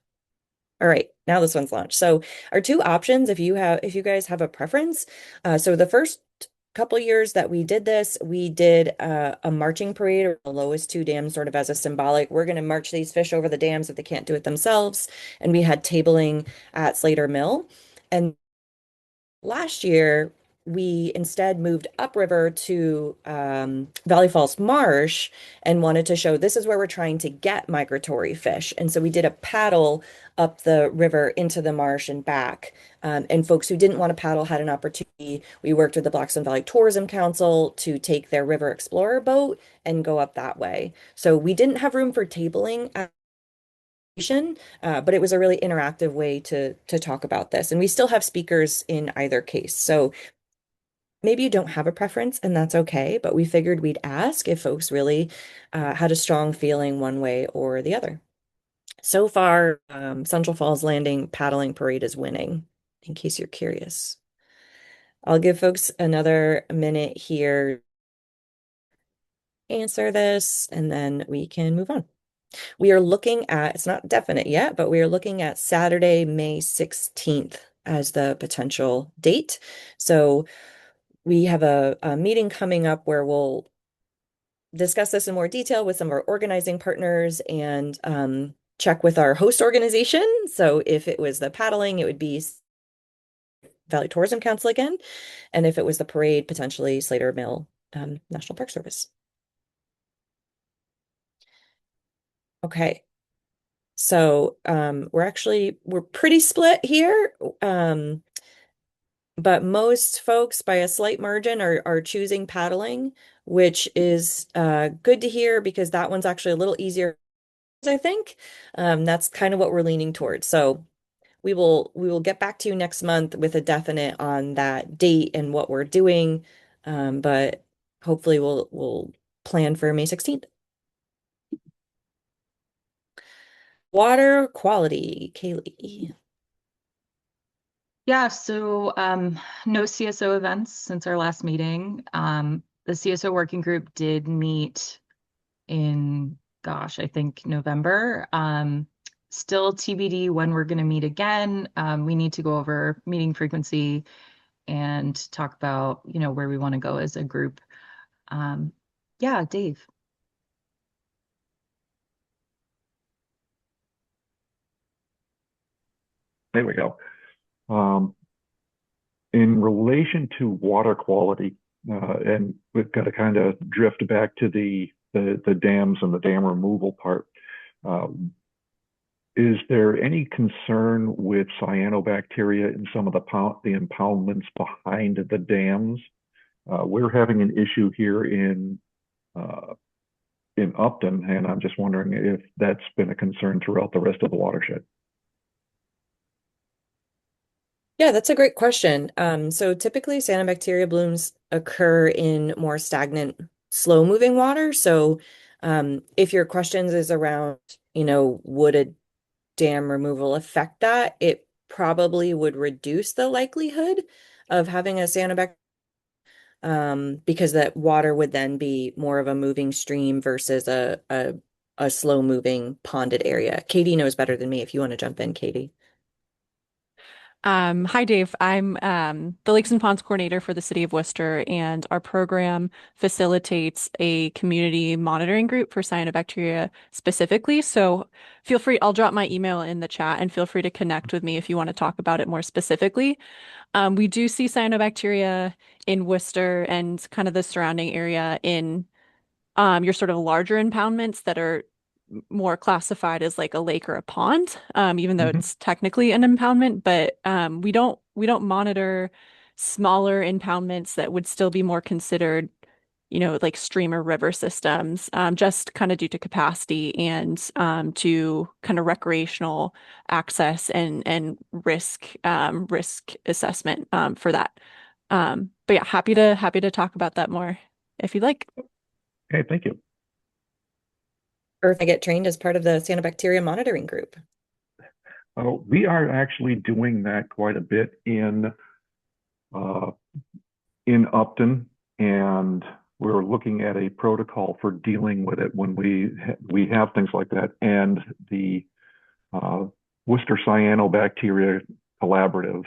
all right, now this one's launched. So our 2 options, if you guys have a preference. So the first couple years that we did this, we did a marching parade or the lowest 2 dams sort of as a symbolic, we're going to march these fish over the dams if they can't do it themselves. And we had tabling at Slater Mill. And last year, we instead moved upriver to Valley Falls Marsh and wanted to show this is where we're trying to get migratory fish. And so we did a paddle up the river into the marsh and back. And folks who didn't want to paddle had an opportunity. We worked with the Blackstone Valley Tourism Council to take their River Explorer boat and go up that way. So we didn't have room for tabling at but it was a really interactive way to talk about this. And we still have speakers in either case. So maybe you don't have a preference, and that's okay, but we figured we'd ask if folks really had a strong feeling one way or the other. So far, Central Falls Landing Paddling Parade is winning, in case you're curious. I'll give folks another minute here to answer this, and then we can move on. We are looking at, it's not definite yet, but we are looking at Saturday, May 16th as the potential date. So we have a meeting coming up where we'll discuss this in more detail with some of our organizing partners and check with our host organization. So if it was the paddling, it would be Valley Tourism Council again. And if it was the parade, potentially Slater Mill National Park Service. Okay. So we're pretty split here. But most folks by a slight margin are choosing paddling, which is good to hear because that one's actually a little easier, I think. That's kind of what we're leaning towards. So we will get back to you next month with a definite on that date and what we're doing. But hopefully we'll plan for May 16th. Water quality, Kaylee. Yeah, so no CSO events since our last meeting. The CSO working group did meet in, gosh, I think November. Still TBD when we're going to meet again. We need to go over meeting frequency and talk about, where we want to go as a group. Yeah, Dave. There we go. In relation to water quality, and we've got to kind of drift back to the dams and the dam removal part. Is there any concern with cyanobacteria in some of the impoundments behind the dams? We're having an issue here in Upton, and I'm just wondering if that's been a concern throughout the rest of the watershed. Yeah, that's a great question. So typically cyanobacteria blooms occur in more stagnant, slow-moving water. So if your questions is around, would a dam removal affect that? It probably would reduce the likelihood of having a cyanobacteria because that water would then be more of a moving stream versus a a slow moving ponded area. Katie knows better than me if you want to jump in, Katie. Hi, Dave. I'm the Lakes and Ponds coordinator for the City of Worcester, and our program facilitates a community monitoring group for cyanobacteria specifically. So feel free, I'll drop my email in the chat and feel free to connect with me if you want to talk about it more specifically. We do see cyanobacteria in Worcester and kind of the surrounding area in your sort of larger impoundments that are more classified as like a lake or a pond, even though it's technically an impoundment. But we don't monitor smaller impoundments that would still be more considered, like stream or river systems, just kind of due to capacity and to kind of recreational access and risk assessment for that. But yeah, happy to talk about that more if you'd like. Okay, thank you. Or if I get trained as part of the cyanobacteria monitoring group. We are actually doing that quite a bit in Upton, and we're looking at a protocol for dealing with it when we have things like that. And the Worcester Cyanobacteria Collaborative,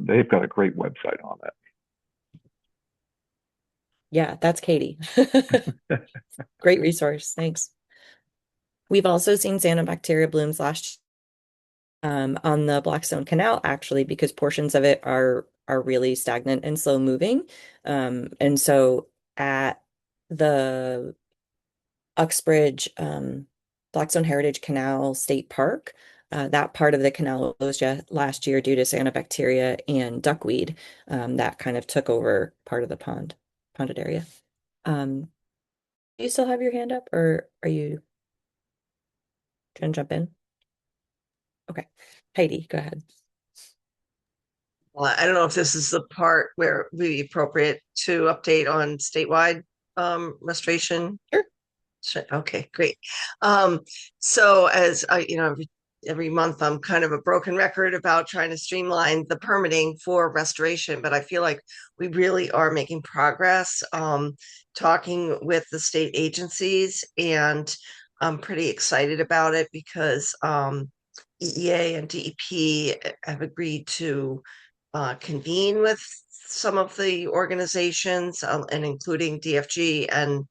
they've got a great website on that. Yeah, that's Katie. Great resource. Thanks. We've also seen cyanobacteria blooms on the Blackstone Canal, actually, because portions of it are really stagnant and slow moving. And so at the Uxbridge Blackstone Heritage Canal State Park, that part of the canal closed last year due to cyanobacteria and duckweed that kind of took over part of the ponded area. Do you still have your hand up, or are you trying to jump in? Okay. Heidi, go ahead. Well, I don't know if this is the part where it would be appropriate to update on statewide restoration. Sure. Okay, great. So as I, every month I'm kind of a broken record about trying to streamline the permitting for restoration, but I feel like we really are making progress, talking with the state agencies, and I'm pretty excited about it because EEA and DEP have agreed to convene with some of the organizations, and including DFG and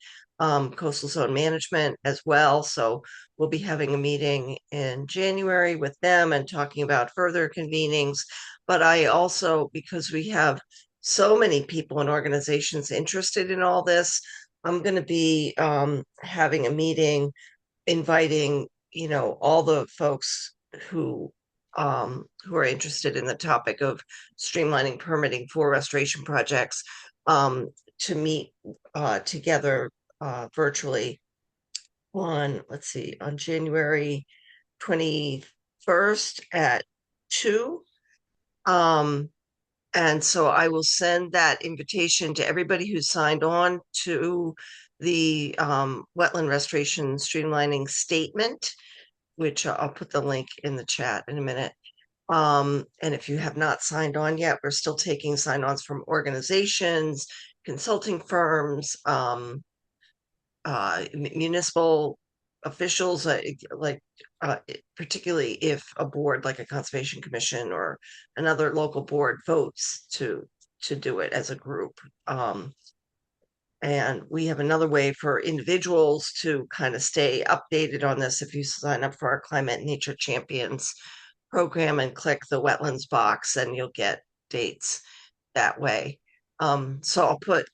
Coastal Zone Management as well. So we'll be having a meeting in January with them and talking about further convenings. But I also, because we have so many people and organizations interested in all this, I'm going to be having a meeting inviting, all the folks who are interested in the topic of streamlining permitting for restoration projects, to meet together virtually on, let's see, on January 21st at 2. And so I will send that invitation to everybody who signed on to the wetland restoration streamlining statement, which I'll put the link in the chat in a minute. And if you have not signed on yet, we're still taking sign-ons from organizations, consulting firms, municipal officials, particularly if a board like a conservation commission or another local board votes to do it as a group. And we have another way for individuals to kind of stay updated on this. If you sign up for our Climate and Nature Champions program and click the wetlands box, and you'll get dates that way. So I'll put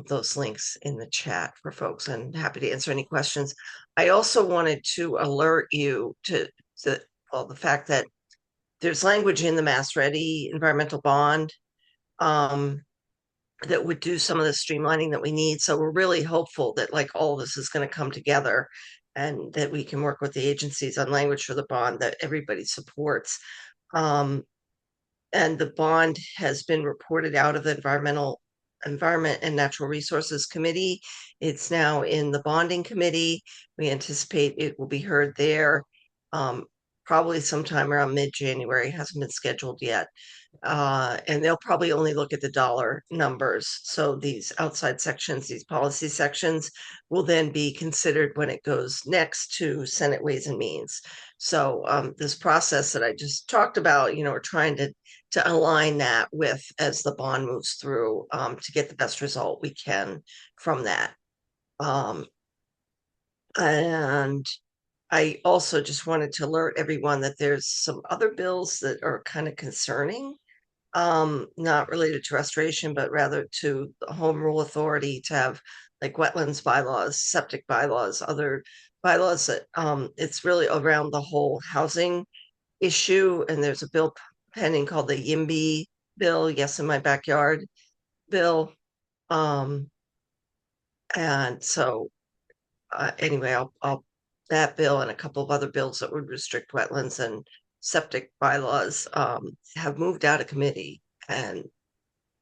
those links in the chat for folks, and happy to answer any questions. I also wanted to alert you to the fact that there's language in the Mass Ready environmental bond that would do some of the streamlining that we need. So we're really hopeful that like all of this is going to come together, and that we can work with the agencies on language for the bond that everybody supports. And the bond has been reported out of the Environment and Natural Resources Committee. It's now in the bonding committee. We anticipate it will be heard there probably sometime around mid-January. Hasn't been scheduled yet. and they'll probably only look at the dollar numbers. So these outside sections, these policy sections, will then be considered when it goes next to Senate Ways and Means. So this process that I just talked about, we're trying to align that with as the bond moves through to get the best result we can from that. And I also just wanted to alert everyone that there's some other bills that are kind of concerning, not related to restoration, but rather to the home rule authority to have like wetlands bylaws, septic bylaws, other bylaws that it's really around the whole housing issue. And there's a bill pending called the YIMBY bill, Yes in My Backyard bill. And so anyway, I'll that bill and a couple of other bills that would restrict wetlands and septic bylaws have moved out of committee, and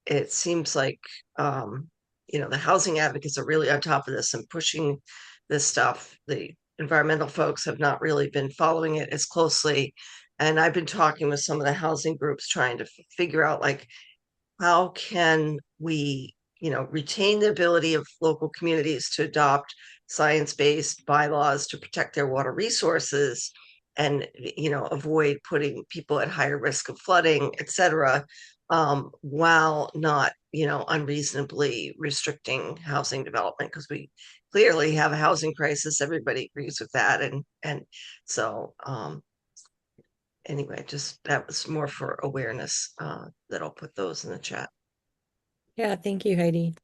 it seems like the housing advocates are really on top of this and pushing this stuff. The environmental folks have not really been following it as closely, and I've been talking with some of the housing groups trying to figure out like how can we retain the ability of local communities to adopt science-based bylaws to protect their water resources and avoid putting people at higher risk of flooding, etc., while not unreasonably restricting housing development, because we clearly have a housing crisis. Everybody agrees with that. And so anyway, just that was more for awareness, that I'll put those in the chat. Yeah, thank you, Heidi.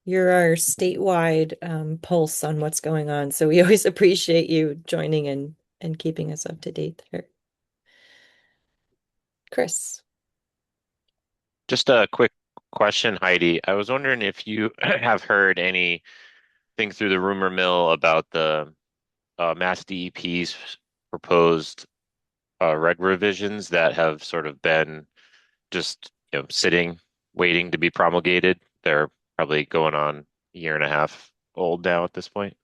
You're our statewide pulse on what's going on, so we always appreciate you joining in and keeping us up to date there. Chris. Just a quick question, Heidi. I was wondering if you have heard anything through the rumor mill about the Mass DEP's proposed reg revisions that have sort of been just sitting, waiting to be promulgated. They're probably going on a year and a half old now at this point.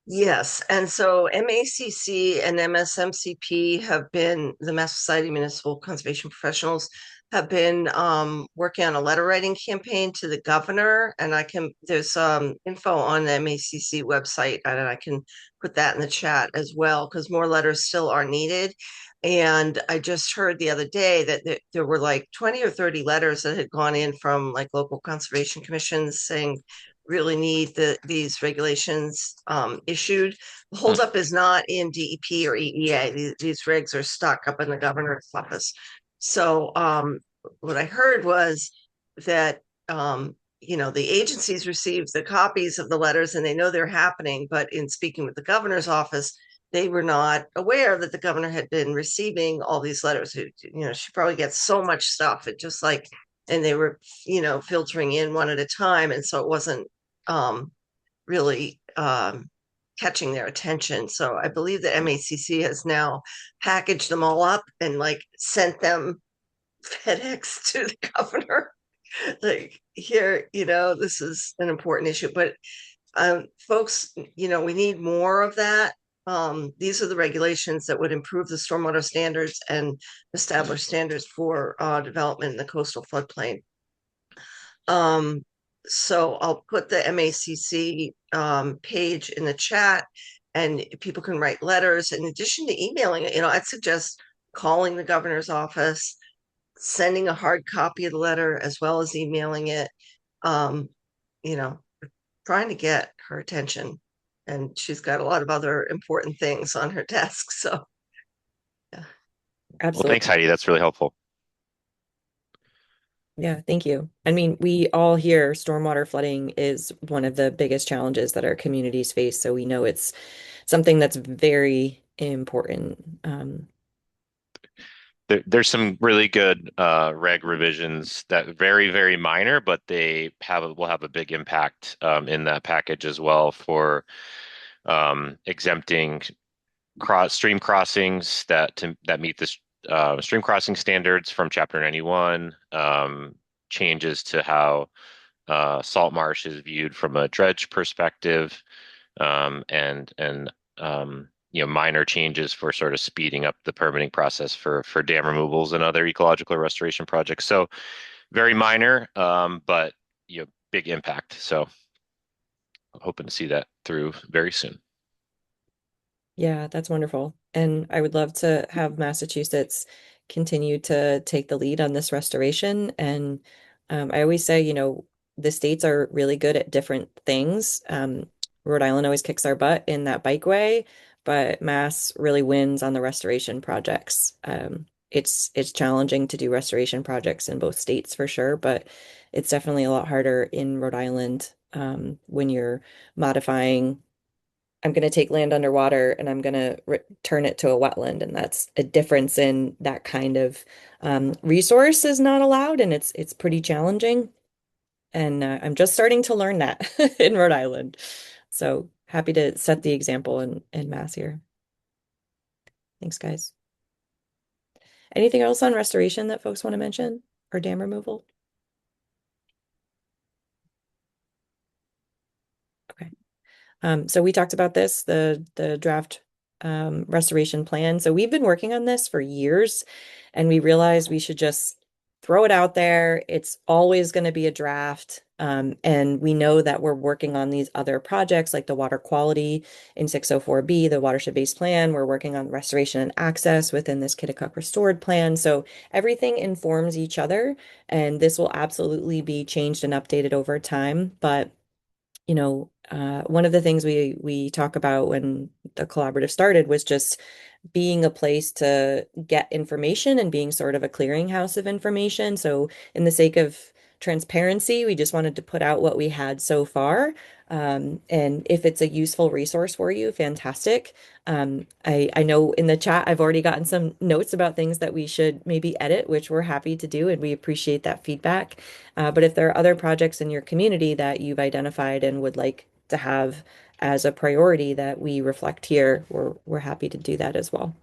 Yes, and so MACC and MSMCP have been, the Mass Society of Municipal Conservation Professionals have been working on a letter writing campaign to the governor, and there's info on the MACC website, and I can put that in the chat as well, because more letters still are needed. And I just heard the other day that there were like 20 or 30 letters that had gone in from like local conservation commissions saying really need these regulations issued. The holdup is not in DEP or EEA. These regs are stuck up in the governor's office. So what I heard was that the agencies received the copies of the letters and they know they're happening, but in speaking with the governor's office, they were not aware that the governor had been receiving all these letters. She probably gets so much stuff. It just like, and they were, filtering in one at a time. And so it wasn't really catching their attention. So I believe that MACC has now packaged them all up and like sent them FedEx to the governor. Like, here, this is an important issue. But folks, we need more of that. These are the regulations that would improve the stormwater standards and establish standards for development in the coastal floodplain. So I'll put the MACC page in the chat, and people can write letters in addition to emailing it. I'd suggest calling the governor's office, sending a hard copy of the letter as well as emailing it. You know, trying to get her attention, and she's got a lot of other important things on her desk. So, yeah. Well, thanks, Heidi. That's really helpful. Yeah, thank you. I mean, we all hear stormwater flooding is one of the biggest challenges that our communities face, so we know it's something that's very important. There's some really good reg revisions that very, very minor, but they will have a big impact in that package as well for exempting stream crossings that meet the stream crossing standards from Chapter 91, changes to how salt marsh is viewed from a dredge perspective, and minor changes for sort of speeding up the permitting process for dam removals and other ecological restoration projects. So very minor, but big impact. So I'm hoping to see that through very soon. Yeah, that's wonderful. And I would love to have Massachusetts continue to take the lead on this restoration. And I always say, the states are really good at different things. Rhode Island always kicks our butt in that bikeway, but Mass really wins on the restoration projects. It's challenging to do restoration projects in both states for sure, but it's definitely a lot harder in Rhode Island when you're modifying. I'm going to take land underwater and I'm going to turn it to a wetland. And that's a difference in that kind of resource is not allowed. And it's pretty challenging. And I'm just starting to learn that in Rhode Island. So happy to set the example in Mass here. Thanks, guys. Anything else on restoration that folks want to mention or dam removal? Okay. So we talked about this, the draft restoration plan. So we've been working on this for years, and we realized we should just throw it out there. It's always going to be a draft. And we know that we're working on these other projects like the water quality in 604B, the watershed-based plan. We're working on restoration and access within this Kitticook Restored plan. So everything informs each other, and this will absolutely be changed and updated over time. But one of the things we talk about when the collaborative started was just being a place to get information and being sort of a clearinghouse of information. So, in the sake of transparency, we just wanted to put out what we had so far. And if it's a useful resource for you, fantastic. I know in the chat I've already gotten some notes about things that we should maybe edit, which we're happy to do, and we appreciate that feedback. But if there are other projects in your community that you've identified and would like to have as a priority that we reflect here, we're happy to do that as well.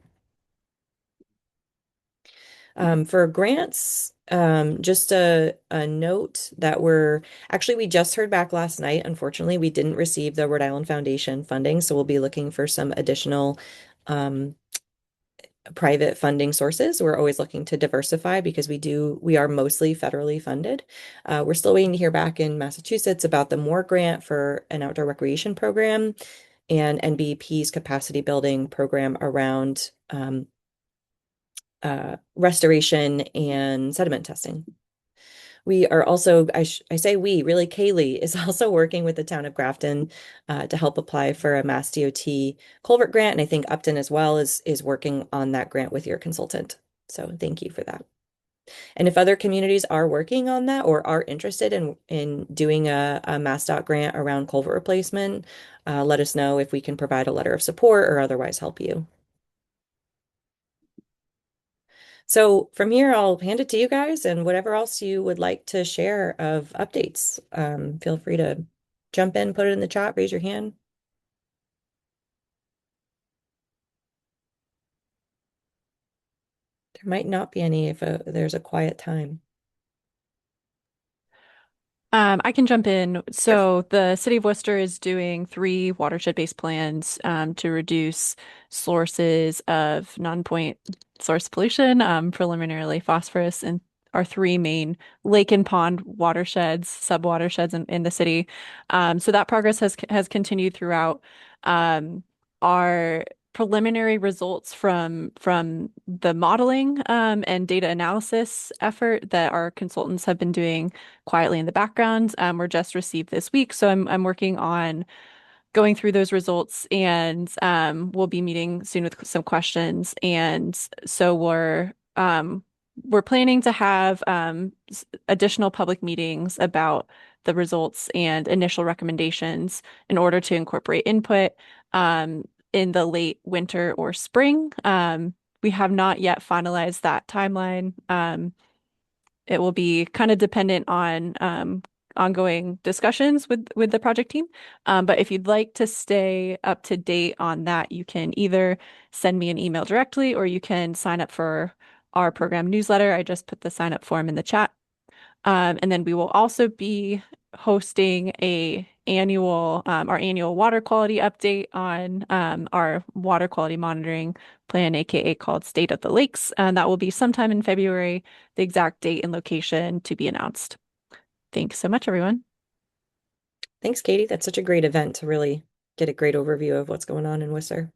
For grants, just a note that we just heard back last night. Unfortunately, we didn't receive the Rhode Island Foundation funding, so we'll be looking for some additional private funding sources. We're always looking to diversify because we are mostly federally funded. We're still waiting to hear back in Massachusetts about the Moore grant for an outdoor recreation program and NBP's capacity building program around restoration and sediment testing. We are also, I say we, really Kaylee is also working with the town of Grafton to help apply for a Mass DOT culvert grant. And I think Upton as well is working on that grant with your consultant. So thank you for that. And if other communities are working on that or are interested in doing a MassDOT grant around culvert replacement, let us know if we can provide a letter of support or otherwise help you. So from here, I'll hand it to you guys and whatever else you would like to share of updates. Feel free to jump in, put it in the chat, raise your hand. There might not be any if there's a quiet time. I can jump in. So the City of Worcester is doing 3 watershed-based plans to reduce sources of non-point source pollution, preliminarily phosphorus, in our 3 main lake and pond watersheds, sub-watersheds in the city. So that progress has continued throughout. Our preliminary results from the modeling and data analysis effort that our consultants have been doing quietly in the background were just received this week. So I'm working on going through those results, and we'll be meeting soon with some questions. And so we're planning to have additional public meetings about the results and initial recommendations in order to incorporate input in the late winter or spring. We have not yet finalized that timeline. It will be kind of dependent on ongoing discussions with the project team. But if you'd like to stay up to date on that, you can either send me an email directly or you can sign up for our program newsletter. I just put the sign up form in the chat. And then we will also be hosting our annual water quality update on our water quality monitoring plan, aka called State of the Lakes, and that will be sometime in February. The exact date and location to be announced. Thanks so much, everyone. Thanks, Katie. That's such a great event to really get a great overview of what's going on in Worcester.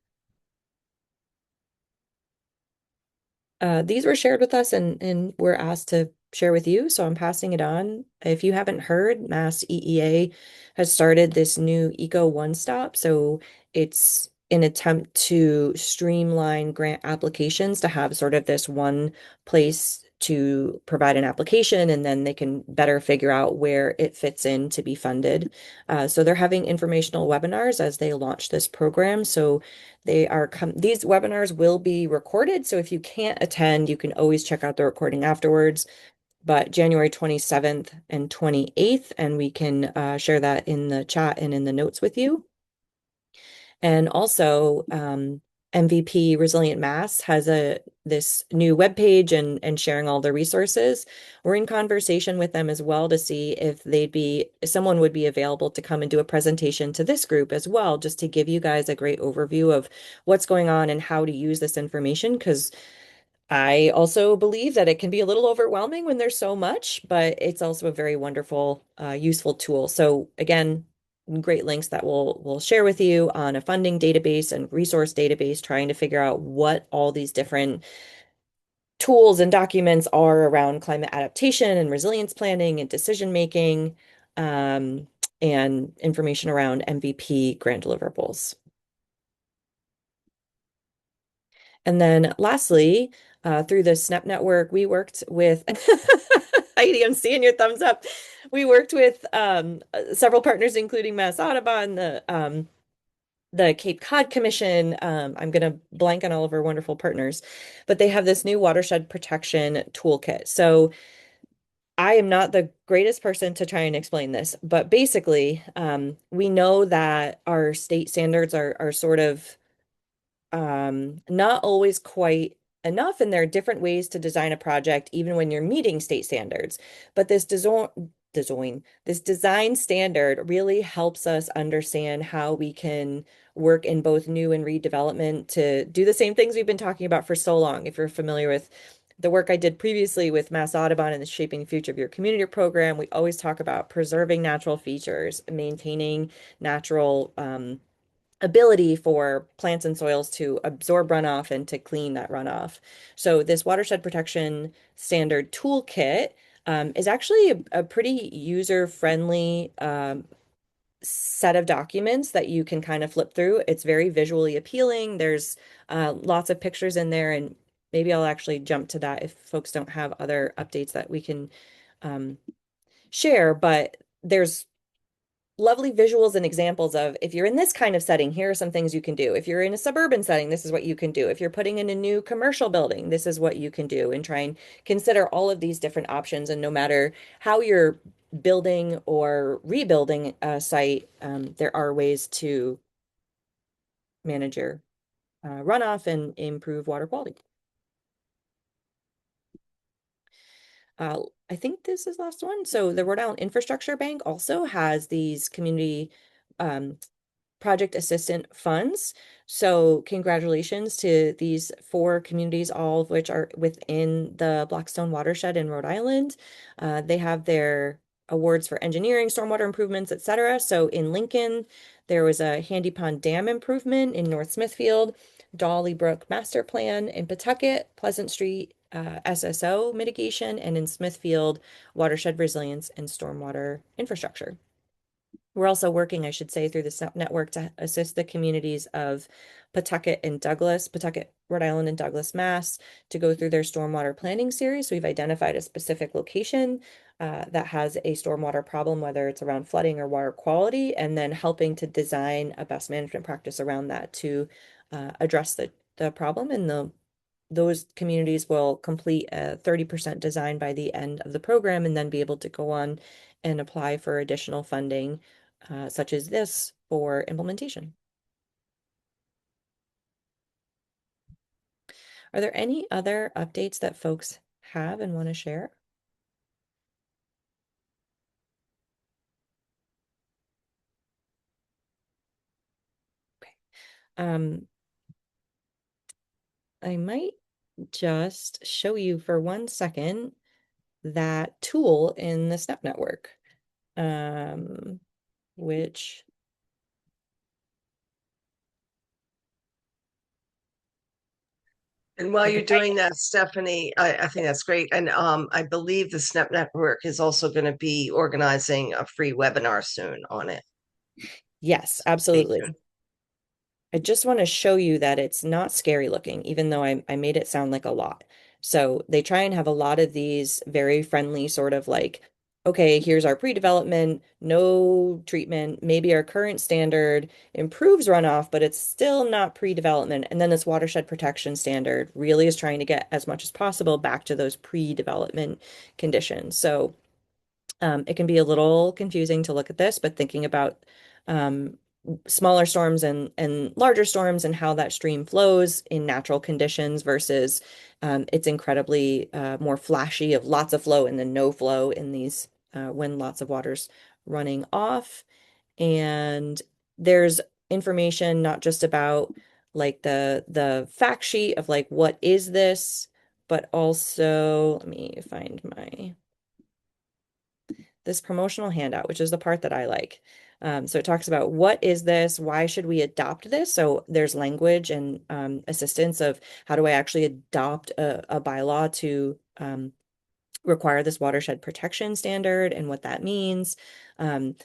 These were shared with us and were asked to share with you, so I'm passing it on. If you haven't heard, Mass EEA has started this new Eco One Stop. So it's an attempt to streamline grant applications to have sort of this one place to provide an application, and then they can better figure out where it fits in to be funded. So they're having informational webinars as they launch this program. So these webinars will be recorded, so if you can't attend, you can always check out the recording afterwards. But January 27th and 28th, and we can share that in the chat and in the notes with you. And also, MVP Resilient Mass has this new webpage and sharing all the resources. We're in conversation with them as well to see if someone would be available to come and do a presentation to this group as well, just to give you guys a great overview of what's going on and how to use this information. Because I also believe that it can be a little overwhelming when there's so much, but it's also a very wonderful, useful tool. So again, great links that we'll share with you on a funding database and resource database, trying to figure out what all these different tools and documents are around climate adaptation and resilience planning and decision making, and information around MVP grant deliverables. And then lastly, through the SNEP network, we worked with Heidi, I'm seeing your thumbs up. We worked with several partners, including Mass Audubon, the Cape Cod Commission. I'm going to blank on all of our wonderful partners, but they have this new watershed protection toolkit. So I am not the greatest person to try and explain this, but basically, we know that our state standards are sort of not always quite enough, and there are different ways to design a project, even when you're meeting state standards. But this design standard really helps us understand how we can work in both new and redevelopment to do the same things we've been talking about for so long. If you're familiar with the work I did previously with Mass Audubon and the Shaping the Future of Your Community program, we always talk about preserving natural features, maintaining natural ability for plants and soils to absorb runoff and to clean that runoff. So this watershed protection standard toolkit is actually a pretty user-friendly set of documents that you can kind of flip through. It's very visually appealing. There's lots of pictures in there, and maybe I'll actually jump to that if folks don't have other updates that we can share. But there's lovely visuals and examples of, if you're in this kind of setting, here are some things you can do. If you're in a suburban setting, this is what you can do. If you're putting in a new commercial building, this is what you can do, and try and consider all of these different options. And no matter how you're building or rebuilding a site, there are ways to manage your runoff and improve water quality. I think this is the last one. So the Rhode Island Infrastructure Bank also has these community project assistant funds. So congratulations to these 4 communities, all of which are within the Blackstone watershed in Rhode Island. They have their awards for engineering, stormwater improvements, etc. So in Lincoln, there was a Handy Pond Dam improvement. In North Smithfield, Dolly Brook Master Plan. In Pawtucket, Pleasant Street SSO mitigation, and in Smithfield, watershed resilience and stormwater infrastructure. We're also working, I should say, through the SNEP network to assist the communities of Pawtucket, Rhode Island, and Douglas, Mass, to go through their stormwater planning series. So we've identified a specific location that has a stormwater problem, whether it's around flooding or water quality, and then helping to design a best management practice around that to address the problem. And those communities will complete a 30% design by the end of the program, and then be able to go on and apply for additional funding, such as this, for implementation. Are there any other updates that folks have and want to share? I might just show you for 1 second that tool in the Snap network, which And while okay. you're doing that, Stephanie, I think that's great. And I believe the SNAP Network is also going to be organizing a free webinar soon on it. Yes, absolutely. I just want to show you that it's not scary looking, even though I made it sound like a lot. So they try and have a lot of these very friendly sort of like, okay, here's our pre-development, no treatment, maybe our current standard improves runoff, but it's still not pre-development. And then this watershed protection standard really is trying to get as much as possible back to those pre-development conditions. So it can be a little confusing to look at this, but thinking about um, smaller storms and larger storms and how that stream flows in natural conditions versus it's incredibly more flashy of lots of flow and then no flow in these when lots of water's running off. And there's information not just about like the fact sheet of like what is this, but also let me find my this promotional handout, which is the part that I like. So it talks about what is this? Why should we adopt this? So there's language and assistance of how do I actually adopt a bylaw to require this watershed protection standard and what that means,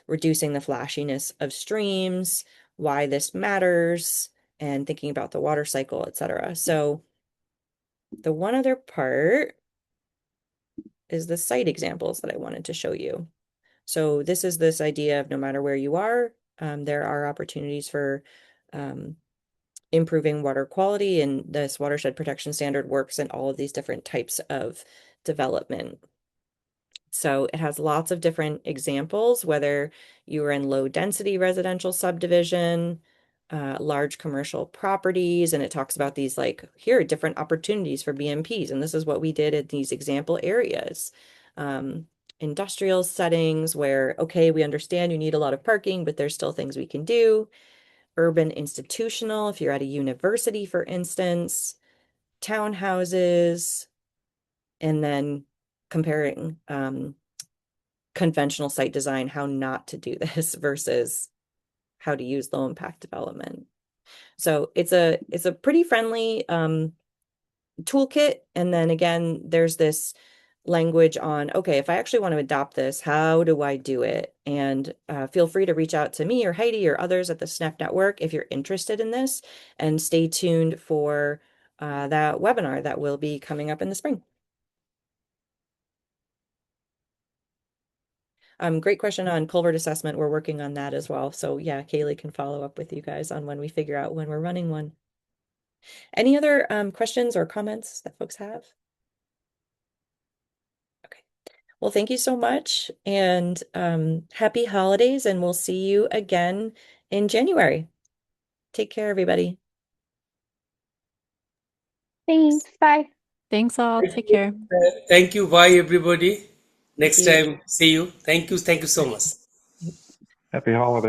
reducing the flashiness of streams, why this matters, and thinking about the water cycle, etc. So the one other part is the site examples that I wanted to show you. So this is this idea of no matter where you are, there are opportunities for improving water quality, and this watershed protection standard works in all of these different types of development. So it has lots of different examples, whether you are in low density residential subdivision, large commercial properties, and it talks about these like, here are different opportunities for BMPs, and this is what we did in these example areas. Industrial settings where, okay, we understand you need a lot of parking, but there's still things we can do. Urban institutional, if you're at a university, for instance, townhouses, and then comparing conventional site design, how not to do this versus how to use low impact development. So it's a pretty friendly toolkit. And then again, there's this language on, okay, if I actually want to adopt this, how do I do it? And feel free to reach out to me or Heidi or others at the SNAP Network if you're interested in this, and stay tuned for that webinar that will be coming up in the spring. Great question on culvert assessment. We're working on that as well. So yeah, Kaylee can follow up with you guys on when we figure out when we're running one. Any other questions or comments that folks have? Okay. Well, thank you so much, and happy holidays, and we'll see you again in January. Take care, everybody. Thanks. Bye. Thanks all. Take care. Thank you. Bye, everybody. Next See you. time, see you. Thank you. Thank you so much. Happy holidays.